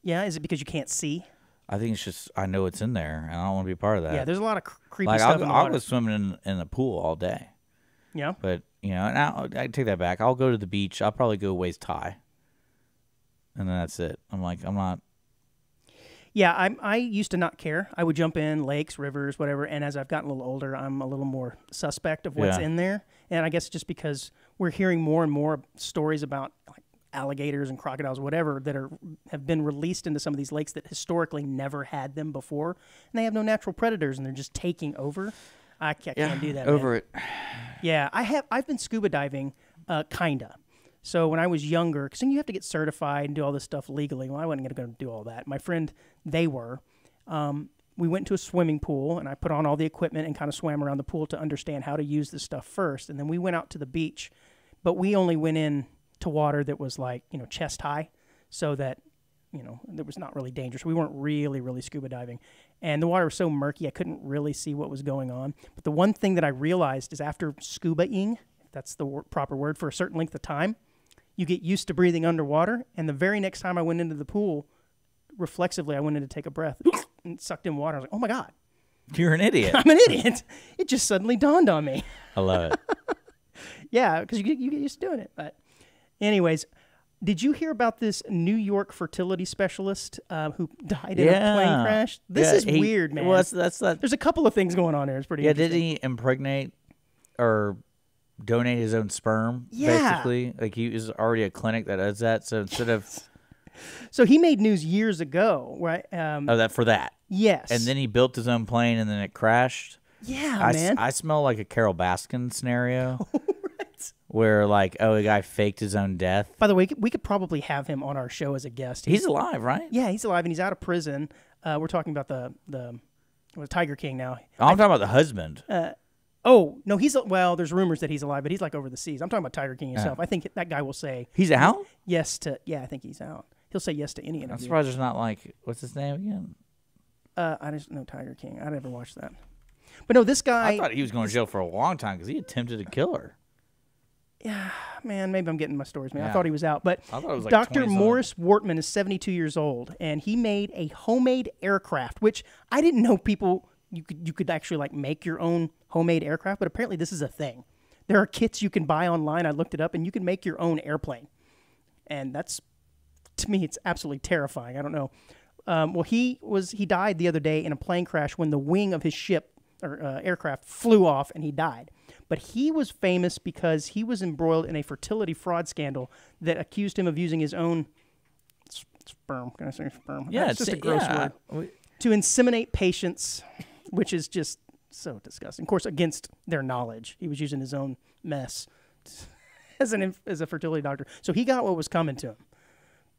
Speaker 2: Yeah, is it because you can't see?
Speaker 1: I think it's just I know it's in there, and I don't want to be a part of that.
Speaker 2: Yeah, there's a lot of creepy stuff in the water.
Speaker 1: I'll go swimming in the pool all day.
Speaker 2: Yeah,
Speaker 1: but and I take that back. I'll go to the beach. I'll probably go waist high, and then that's it. I'm not.
Speaker 2: Yeah, I used to not care. I would jump in lakes, rivers, whatever. And as I've gotten a little older, I'm a little more suspect of what's in there. And I guess just because we're hearing more and more stories about like alligators and crocodiles, whatever, that have been released into some of these lakes that historically never had them before, and they have no natural predators, and they're just taking over. I can't do that.
Speaker 1: Over it.
Speaker 2: Yeah, I've been scuba diving, kinda. So when I was younger, because you have to get certified and do all this stuff legally. Well, I wasn't going to do all that. My friend, they were. We went to a swimming pool, and I put on all the equipment and kind of swam around the pool to understand how to use this stuff first. And then we went out to the beach, but we only went in to water that was like, chest high, so that, there was not really dangerous. We weren't really, really scuba diving. And the water was so murky, I couldn't really see what was going on. But the one thing that I realized is after scuba-ing, if that's the proper word, for a certain length of time, you get used to breathing underwater, and the very next time I went into the pool, reflexively, I went in to take a breath and sucked in water. I was like, oh, my God.
Speaker 1: You're an idiot.
Speaker 2: I'm an idiot. It just suddenly dawned on me.
Speaker 1: I love it.
Speaker 2: Yeah, because you get used to doing it. But anyways, Did you hear about this New York fertility specialist who died in a plane crash? This is weird, man.
Speaker 1: Well, that's
Speaker 2: There's a couple of things going on there. It's pretty interesting.
Speaker 1: Did he impregnate or donate his own sperm, basically? Like, he was already a clinic that does that, so instead of...
Speaker 2: So he made news years ago, right?
Speaker 1: For that.
Speaker 2: Yes.
Speaker 1: And then he built his own plane, and then it crashed.
Speaker 2: Yeah, man.
Speaker 1: I smell like a Carol Baskin scenario.
Speaker 2: Right.
Speaker 1: Where, like, a guy faked his own death.
Speaker 2: By the way, we could probably have him on our show as a guest.
Speaker 1: He's alive, right?
Speaker 2: Yeah, he's alive, and he's out of prison. We're talking about the Tiger King now.
Speaker 1: I'm talking about the husband.
Speaker 2: Oh, no, there's rumors that he's alive, but he's like over the seas. I'm talking about Tiger King himself. I think that guy will say...
Speaker 1: He's out?
Speaker 2: Yes to... Yeah, I think he's out. He'll say yes to any interview.
Speaker 1: I'm surprised there's not, like... What's his name again?
Speaker 2: I just know Tiger King. I never watched that. But no, this guy...
Speaker 1: I thought he was going to jail for a long time because he attempted to kill her.
Speaker 2: Yeah, man, maybe I'm getting my stories, man. I thought he was out. But
Speaker 1: I thought it was like
Speaker 2: Dr. Morris Wortman is 72 years old, and he made a homemade aircraft, which I didn't know you could actually like make your own homemade aircraft, but apparently this is a thing. There are kits you can buy online. I looked it up, and you can make your own airplane. And that's, to me, it's absolutely terrifying. I don't know. Well, he died the other day in a plane crash when the wing of his ship or aircraft flew off, and he died. But he was famous because he was embroiled in a fertility fraud scandal that accused him of using his own sperm. Can I say sperm?
Speaker 1: Yeah,
Speaker 2: it's just a gross word. To inseminate patients, which is just so disgusting. Of course, against their knowledge. He was using his own mess as a fertility doctor. So he got what was coming to him.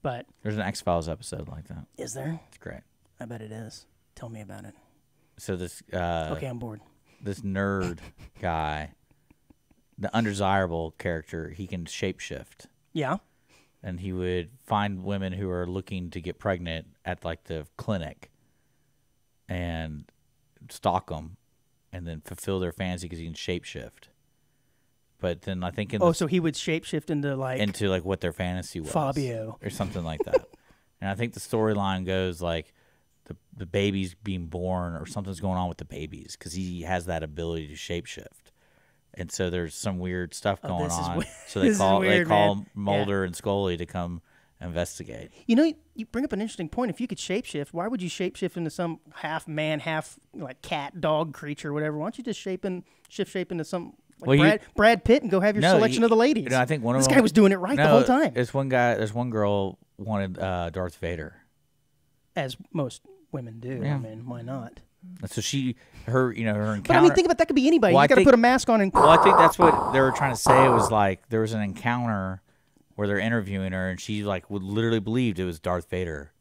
Speaker 2: But
Speaker 1: there's an X-Files episode like that.
Speaker 2: Is there?
Speaker 1: It's great.
Speaker 2: I bet it is. Tell me about it.
Speaker 1: So this...
Speaker 2: okay, I'm bored.
Speaker 1: This nerd guy, the undesirable character, he can shapeshift.
Speaker 2: Yeah.
Speaker 1: And he would find women who are looking to get pregnant at, like, the clinic and stalk them and then fulfill their fantasy because he can shapeshift. But then I think...
Speaker 2: so he would shapeshift into
Speaker 1: what their fantasy was.
Speaker 2: Fabio.
Speaker 1: Or something like that. And I think the storyline goes, like, the baby's being born or something's going on with the babies because he has that ability to shapeshift. And so there's some weird stuff going on. So they call Mulder and Scully to come investigate.
Speaker 2: You know, you bring up an interesting point. If you could shapeshift, why would you shapeshift into some half man, half like cat, dog creature, whatever? Why don't you just shift shape into some like Brad Pitt and go have your selection of the ladies?
Speaker 1: You know, I think
Speaker 2: this guy was doing it right the whole time.
Speaker 1: There's one girl wanted Darth Vader.
Speaker 2: As most women do. Yeah. I mean, why not?
Speaker 1: So her encounter.
Speaker 2: But I mean, think about that could be anybody. You got to put a mask on and.
Speaker 1: Well, I think that's what they were trying to say. It was like there was an encounter where they're interviewing her, and she like would literally believed it was Darth Vader.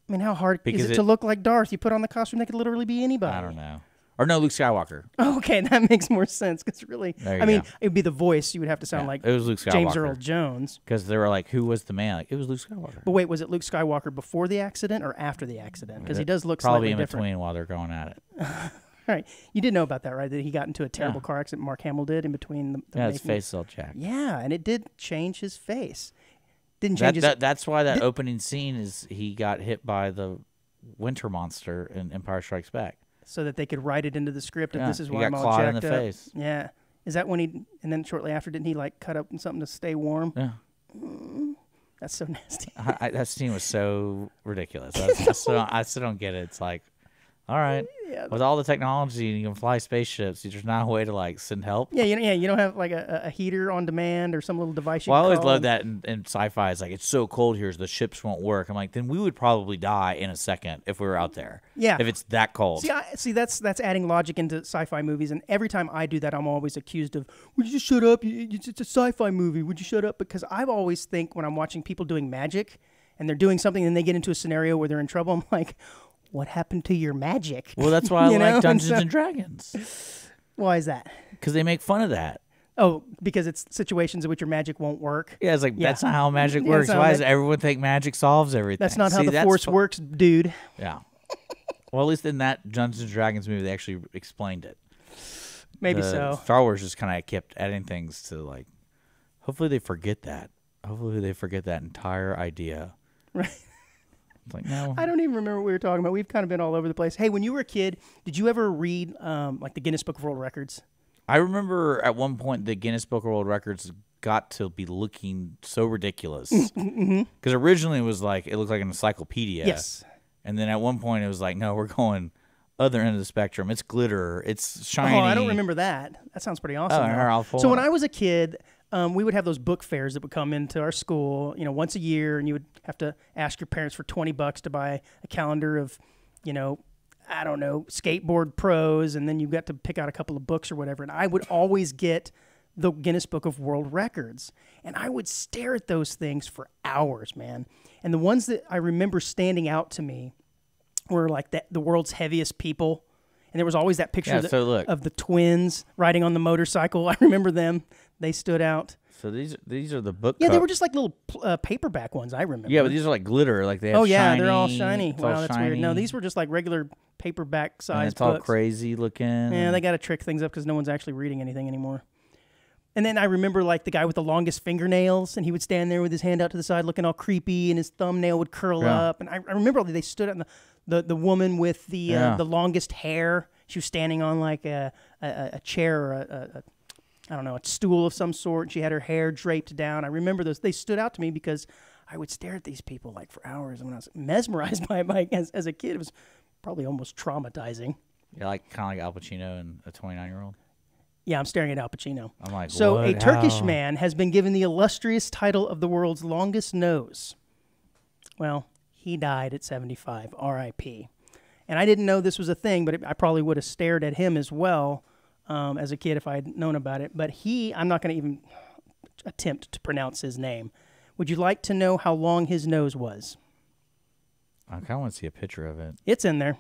Speaker 2: I mean, how hard is it to look like Darth? You put on the costume, they could literally be anybody.
Speaker 1: I don't know. Or no, Luke Skywalker.
Speaker 2: Okay, that makes more sense because really, I mean, it would be the voice. You would have to sound like
Speaker 1: it was Luke Skywalker.
Speaker 2: James Earl Jones.
Speaker 1: Because they were like, who was the man? Like, it was Luke Skywalker.
Speaker 2: But wait, was it Luke Skywalker before the accident or after the accident? Because he does look slightly different.
Speaker 1: Probably in between while they're going at it.
Speaker 2: All right. You did know about that, right? That he got into a terrible car accident, Mark Hamill did, in between the
Speaker 1: his face is all jacked.
Speaker 2: Yeah, and it did change his face. Didn't change
Speaker 1: That's why that opening scene is he got hit by the winter monster in Empire Strikes Back.
Speaker 2: So that they could write it into the script of this is why I'm all
Speaker 1: jacked
Speaker 2: jacked
Speaker 1: in the
Speaker 2: up.
Speaker 1: face.
Speaker 2: Yeah. Is that when and then shortly after, didn't he like cut up something to stay warm?
Speaker 1: Yeah.
Speaker 2: That's so nasty.
Speaker 1: That scene was so ridiculous. I still don't get it. It's like, all right, with all the technology, you can fly spaceships. There's not a way to like send help.
Speaker 2: Yeah, you don't have like a heater on demand or some little device.
Speaker 1: Well, I always love that in sci-fi. It's like it's so cold here, so the ships won't work. I'm like, then we would probably die in a second if we were out there.
Speaker 2: Yeah,
Speaker 1: if it's that cold.
Speaker 2: See, that's adding logic into sci-fi movies, and every time I do that, I'm always accused of, "Would you just shut up? It's a sci-fi movie. Would you shut up?" Because I always think when I'm watching people doing magic, and they're doing something, and they get into a scenario where they're in trouble, I'm like, what happened to your magic?
Speaker 1: Well, that's why I like Dungeons and Dragons.
Speaker 2: Why is that?
Speaker 1: Because they make fun of that.
Speaker 2: Oh, because it's situations in which your magic won't work?
Speaker 1: Yeah, it's like, that's not how magic works. Why does everyone think magic solves everything?
Speaker 2: That's not how the Force works, dude.
Speaker 1: Yeah. Well, at least in that Dungeons and Dragons movie, they actually explained it.
Speaker 2: Maybe so.
Speaker 1: Star Wars just kind of kept adding things to, like, hopefully they forget that. Hopefully they forget that entire idea.
Speaker 2: Right.
Speaker 1: Like, no.
Speaker 2: I don't even remember what we were talking about. We've kind of been all over the place. Hey, when you were a kid, did you ever read like the Guinness Book of World Records?
Speaker 1: I remember at one point the Guinness Book of World Records got to be looking so ridiculous. Because originally it was like, it looked like an encyclopedia.
Speaker 2: Yes.
Speaker 1: And then at one point it was like, no, we're going other end of the spectrum. It's glitter. It's shiny.
Speaker 2: Oh, I don't remember that. That sounds pretty awesome. So when I was a kid, we would have those book fairs that would come into our school, once a year, and you would have to ask your parents for $20 to buy a calendar of, I don't know, skateboard pros, and then you got to pick out a couple of books or whatever. And I would always get the Guinness Book of World Records, and I would stare at those things for hours, man. And the ones that I remember standing out to me were like the world's heaviest people. And there was always that picture of the twins riding on the motorcycle. I remember them. They stood out.
Speaker 1: So these are the book.
Speaker 2: Yeah, they were just like little paperback ones. I remember.
Speaker 1: Yeah, but these are like glitter. Like they have. Oh yeah,
Speaker 2: they're all shiny. Wow, that's
Speaker 1: shiny.
Speaker 2: weird. No, these were just like regular paperback size.
Speaker 1: And it's all crazy looking.
Speaker 2: Yeah, they got to trick things up because no one's actually reading anything anymore. And then I remember like the guy with the longest fingernails, and he would stand there with his hand out to the side, looking all creepy, and his thumbnail would curl up. And I remember they stood on the woman with the longest hair. She was standing on like a chair or I don't know, a stool of some sort. She had her hair draped down. I remember those. They stood out to me because I would stare at these people like for hours. And when I was mesmerized by it as a kid, it was probably almost traumatizing.
Speaker 1: Yeah, like kind of like Al Pacino and a 29-year-old.
Speaker 2: Yeah, I'm staring at Al Pacino.
Speaker 1: I'm like,
Speaker 2: so
Speaker 1: what?
Speaker 2: A Turkish man has been given the illustrious title of the world's longest nose. Well, he died at 75, R.I.P. And I didn't know this was a thing, but I probably would have stared at him as well as a kid if I had known about it. But I'm not going to even attempt to pronounce his name. Would you like to know how long his nose was?
Speaker 1: I kind of want to see a picture of it.
Speaker 2: It's in there.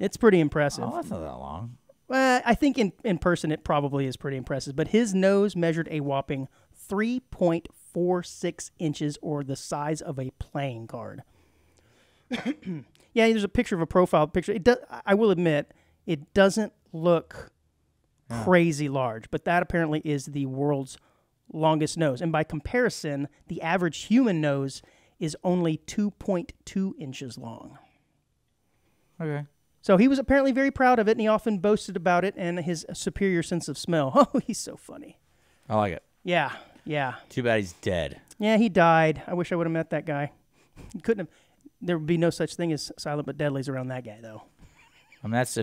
Speaker 2: It's pretty impressive.
Speaker 1: Oh, that's not that long.
Speaker 2: Well, I think in person it probably is pretty impressive. But his nose measured a whopping 3.46 inches, or the size of a playing card. Yeah, there's a picture of a profile picture. I will admit, it doesn't look crazy large, but that apparently is the world's longest nose. And by comparison, the average human nose is only 2.2 inches long.
Speaker 1: Okay.
Speaker 2: So he was apparently very proud of it, and he often boasted about it and his superior sense of smell. Oh, he's so funny.
Speaker 1: I like it.
Speaker 2: Yeah.
Speaker 1: Too bad he's dead.
Speaker 2: Yeah, he died. I wish I would have met that guy. Couldn't have. There would be no such thing as Silent But Deadlies around that guy, though.
Speaker 1: I mean, does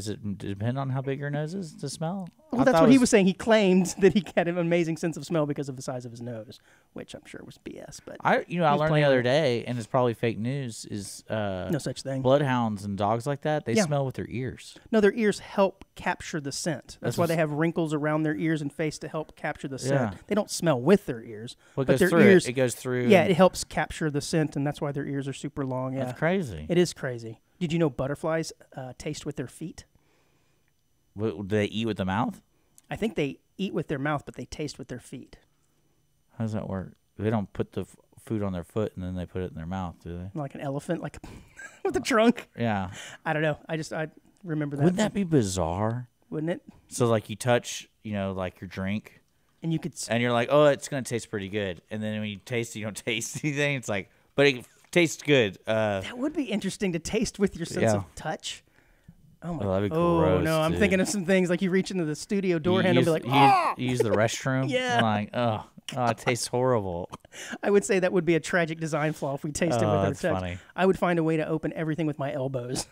Speaker 1: it depend on how big your nose is to smell?
Speaker 2: Well, that's what he was saying. He claimed that he had an amazing sense of smell because of the size of his nose, which I'm sure was BS. But
Speaker 1: I learned the other day, and it's probably fake news, is
Speaker 2: no such thing.
Speaker 1: Bloodhounds and dogs like that, they smell with their ears.
Speaker 2: No, their ears help capture the scent. That's why they have wrinkles around their ears and face to help capture the scent. Yeah. They don't smell with their ears.
Speaker 1: Well,
Speaker 2: but
Speaker 1: their ears, it goes through.
Speaker 2: Yeah, it helps capture the scent, and that's why their ears are super long. Yeah.
Speaker 1: That's crazy.
Speaker 2: It is crazy. Did you know butterflies taste with their feet?
Speaker 1: Do they eat with the mouth?
Speaker 2: I think they eat with their mouth, but they taste with their feet.
Speaker 1: How does that work? They don't put the food on their foot and then they put it in their mouth, do they?
Speaker 2: Like an elephant, like with a trunk?
Speaker 1: Yeah.
Speaker 2: I don't know. I remember that.
Speaker 1: Wouldn't that be bizarre?
Speaker 2: Wouldn't it?
Speaker 1: So, like, you touch, like your drink.
Speaker 2: And you could...
Speaker 1: And you're like, oh, it's going to taste pretty good. And then when you taste it, you don't taste anything. It's like, but it tastes good.
Speaker 2: That would be interesting to taste with your sense of touch. Oh, my God.
Speaker 1: That'd be gross,
Speaker 2: no, I'm thinking of some things like you reach into the studio door handle and be like,
Speaker 1: you use the restroom?
Speaker 2: Yeah.
Speaker 1: I'm like, oh, it tastes horrible.
Speaker 2: I would say that would be a tragic design flaw if we tasted with our touch.
Speaker 1: Funny.
Speaker 2: I would find a way to open everything with my elbows.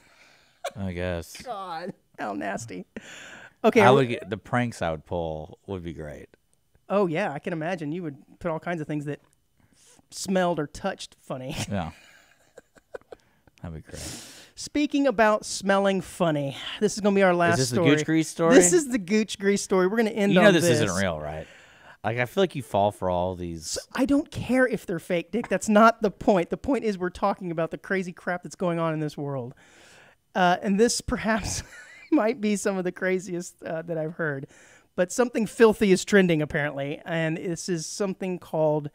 Speaker 1: I guess.
Speaker 2: God, how nasty. Okay.
Speaker 1: The pranks I would pull would be great.
Speaker 2: Oh, yeah, I can imagine. You would put all kinds of things that smelled or touched funny.
Speaker 1: Yeah. That'd be great.
Speaker 2: Speaking about smelling funny, this is going to be our last story.
Speaker 1: Is this the Gooch Grease story?
Speaker 2: This is the Gooch Grease story. We're going to end on this.
Speaker 1: This isn't real, right? Like, I feel like you fall for all these.
Speaker 2: So I don't care if they're fake, Dick. That's not the point. The point is we're talking about the crazy crap that's going on in this world. And this perhaps might be some of the craziest that I've heard. But something filthy is trending, apparently. And this is something called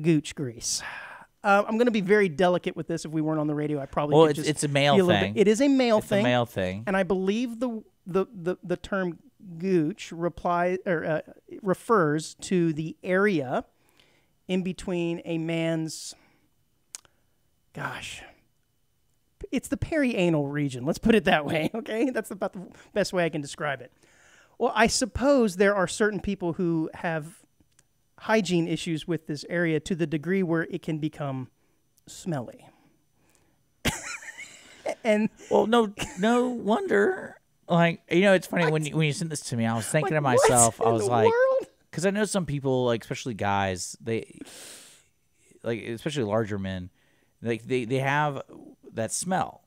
Speaker 2: Gooch Grease. I'm going to be very delicate with this. If we weren't on the radio, I probably could
Speaker 1: it's a male thing.
Speaker 2: It is a male thing.
Speaker 1: It's a male thing.
Speaker 2: And I believe the term gooch refers to the area in between a man's, it's the perianal region. Let's put it that way, okay? That's about the best way I can describe it. Well, I suppose there are certain people who have hygiene issues with this area to the degree where it can become smelly. And
Speaker 1: well, no wonder. Like, it's funny when you sent this to me, I was thinking to myself, I was like, because I know some people, like especially guys, they like especially larger men, like they have that smell.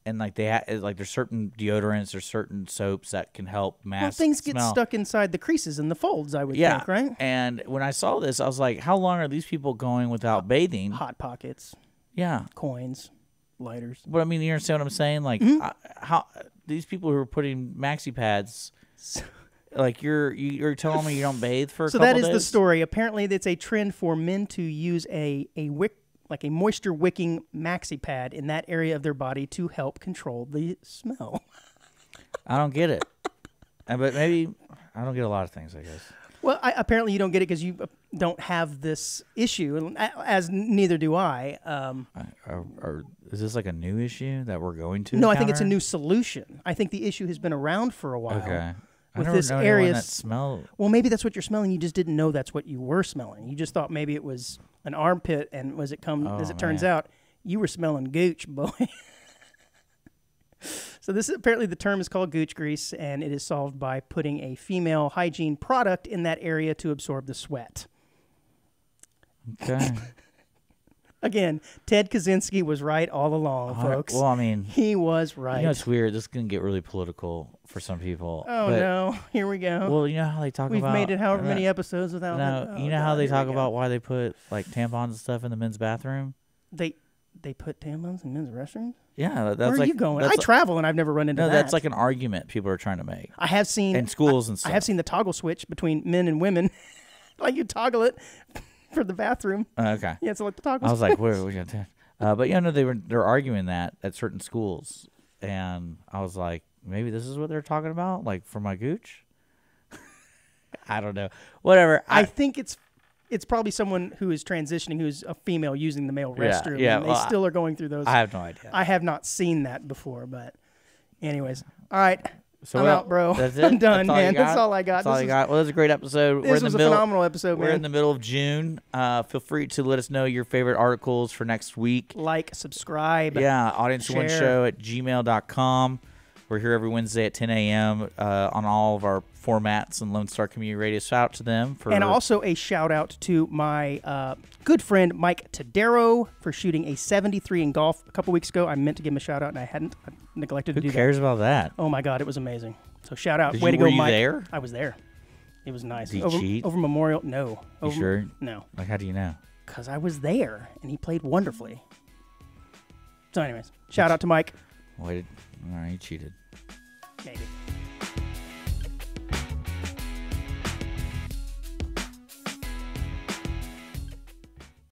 Speaker 1: And like like there's certain deodorants or certain soaps that can help mask
Speaker 2: things
Speaker 1: smell.
Speaker 2: get stuck inside the creases and the folds, I would think, right?
Speaker 1: And when I saw this, I was like, how long are these people going without bathing?
Speaker 2: Hot Pockets.
Speaker 1: Yeah.
Speaker 2: Coins. Lighters.
Speaker 1: But I mean, you understand what I'm saying? Like, how these people who are putting maxi pads, like you're telling me you don't bathe for a couple days?
Speaker 2: So that is the story. Apparently, it's a trend for men to use a moisture wicking maxi pad in that area of their body to help control the smell.
Speaker 1: I don't get it. But maybe I don't get a lot of things, I guess.
Speaker 2: Well, apparently you don't get it because you don't have this issue, as neither do I.
Speaker 1: Is this like a new issue that we're going to?
Speaker 2: No, I think it's a new solution. I think the issue has been around for a while.
Speaker 1: Okay.
Speaker 2: With
Speaker 1: I
Speaker 2: this
Speaker 1: never
Speaker 2: area,
Speaker 1: that smell.
Speaker 2: Well, maybe that's what you're smelling. You just didn't know that's what you were smelling. You just thought maybe it was an armpit, and as it turns out, you were smelling gooch, boy. So apparently the term is called Gooch Grease, and it is solved by putting a female hygiene product in that area to absorb the sweat.
Speaker 1: Okay.
Speaker 2: Again, Ted Kaczynski was right all along, folks.
Speaker 1: Well, I mean,
Speaker 2: he was right.
Speaker 1: It's weird. This is going to get really political for some people.
Speaker 2: Oh, no. Here we go.
Speaker 1: Well, you know how they talk
Speaker 2: We've
Speaker 1: about...
Speaker 2: made it however many episodes without...
Speaker 1: No, you know how they talk about why they put, like, tampons and stuff in the men's bathroom?
Speaker 2: They put tampons in men's restrooms?
Speaker 1: Yeah, that's
Speaker 2: Where are you going? I travel, and I've never run into that.
Speaker 1: No, that's like an argument people are trying to make.
Speaker 2: I have seen...
Speaker 1: In schools and stuff.
Speaker 2: I have seen the toggle switch between men and women. Like, you toggle it for the bathroom.
Speaker 1: Okay.
Speaker 2: Yeah, it's like the toggle
Speaker 1: I was like, where are we going to... But no, they're arguing that at certain schools, and I was like, maybe this is what they're talking about, like for my gooch. I don't know, whatever.
Speaker 2: I think it's probably someone who is transitioning, who's a female using the male restroom.
Speaker 1: Yeah,
Speaker 2: and they still are going through those.
Speaker 1: I have no idea.
Speaker 2: I have not seen that before, but anyways, all right.
Speaker 1: So
Speaker 2: I'm out, bro.
Speaker 1: That's it?
Speaker 2: I'm done,
Speaker 1: man.
Speaker 2: That's all I got.
Speaker 1: That's all you got. Well, it was a great episode.
Speaker 2: This was a phenomenal episode, man.
Speaker 1: We're in the middle of June. Feel free to let us know your favorite articles for next week.
Speaker 2: Like, subscribe.
Speaker 1: Yeah, audience1show@gmail.com. We're here every Wednesday at 10 a.m. On all of our formats and Lone Star Community Radio. Shout out to them.
Speaker 2: And also a shout out to my good friend Mike Tadero for shooting a 73 in golf a couple weeks ago. I meant to give him a shout out, and I hadn't. I neglected to do that.
Speaker 1: Who cares about that?
Speaker 2: Oh, my God. It was amazing. So shout out.
Speaker 1: Way
Speaker 2: to go,
Speaker 1: Mike.
Speaker 2: Were you
Speaker 1: there?
Speaker 2: I was there. It was nice.
Speaker 1: Did he cheat?
Speaker 2: Over Memorial? No.
Speaker 1: You sure?
Speaker 2: No.
Speaker 1: Like, how do you know?
Speaker 2: Because I was there, and he played wonderfully. So anyways, shout out to Mike.
Speaker 1: All right, he cheated.
Speaker 2: Maybe.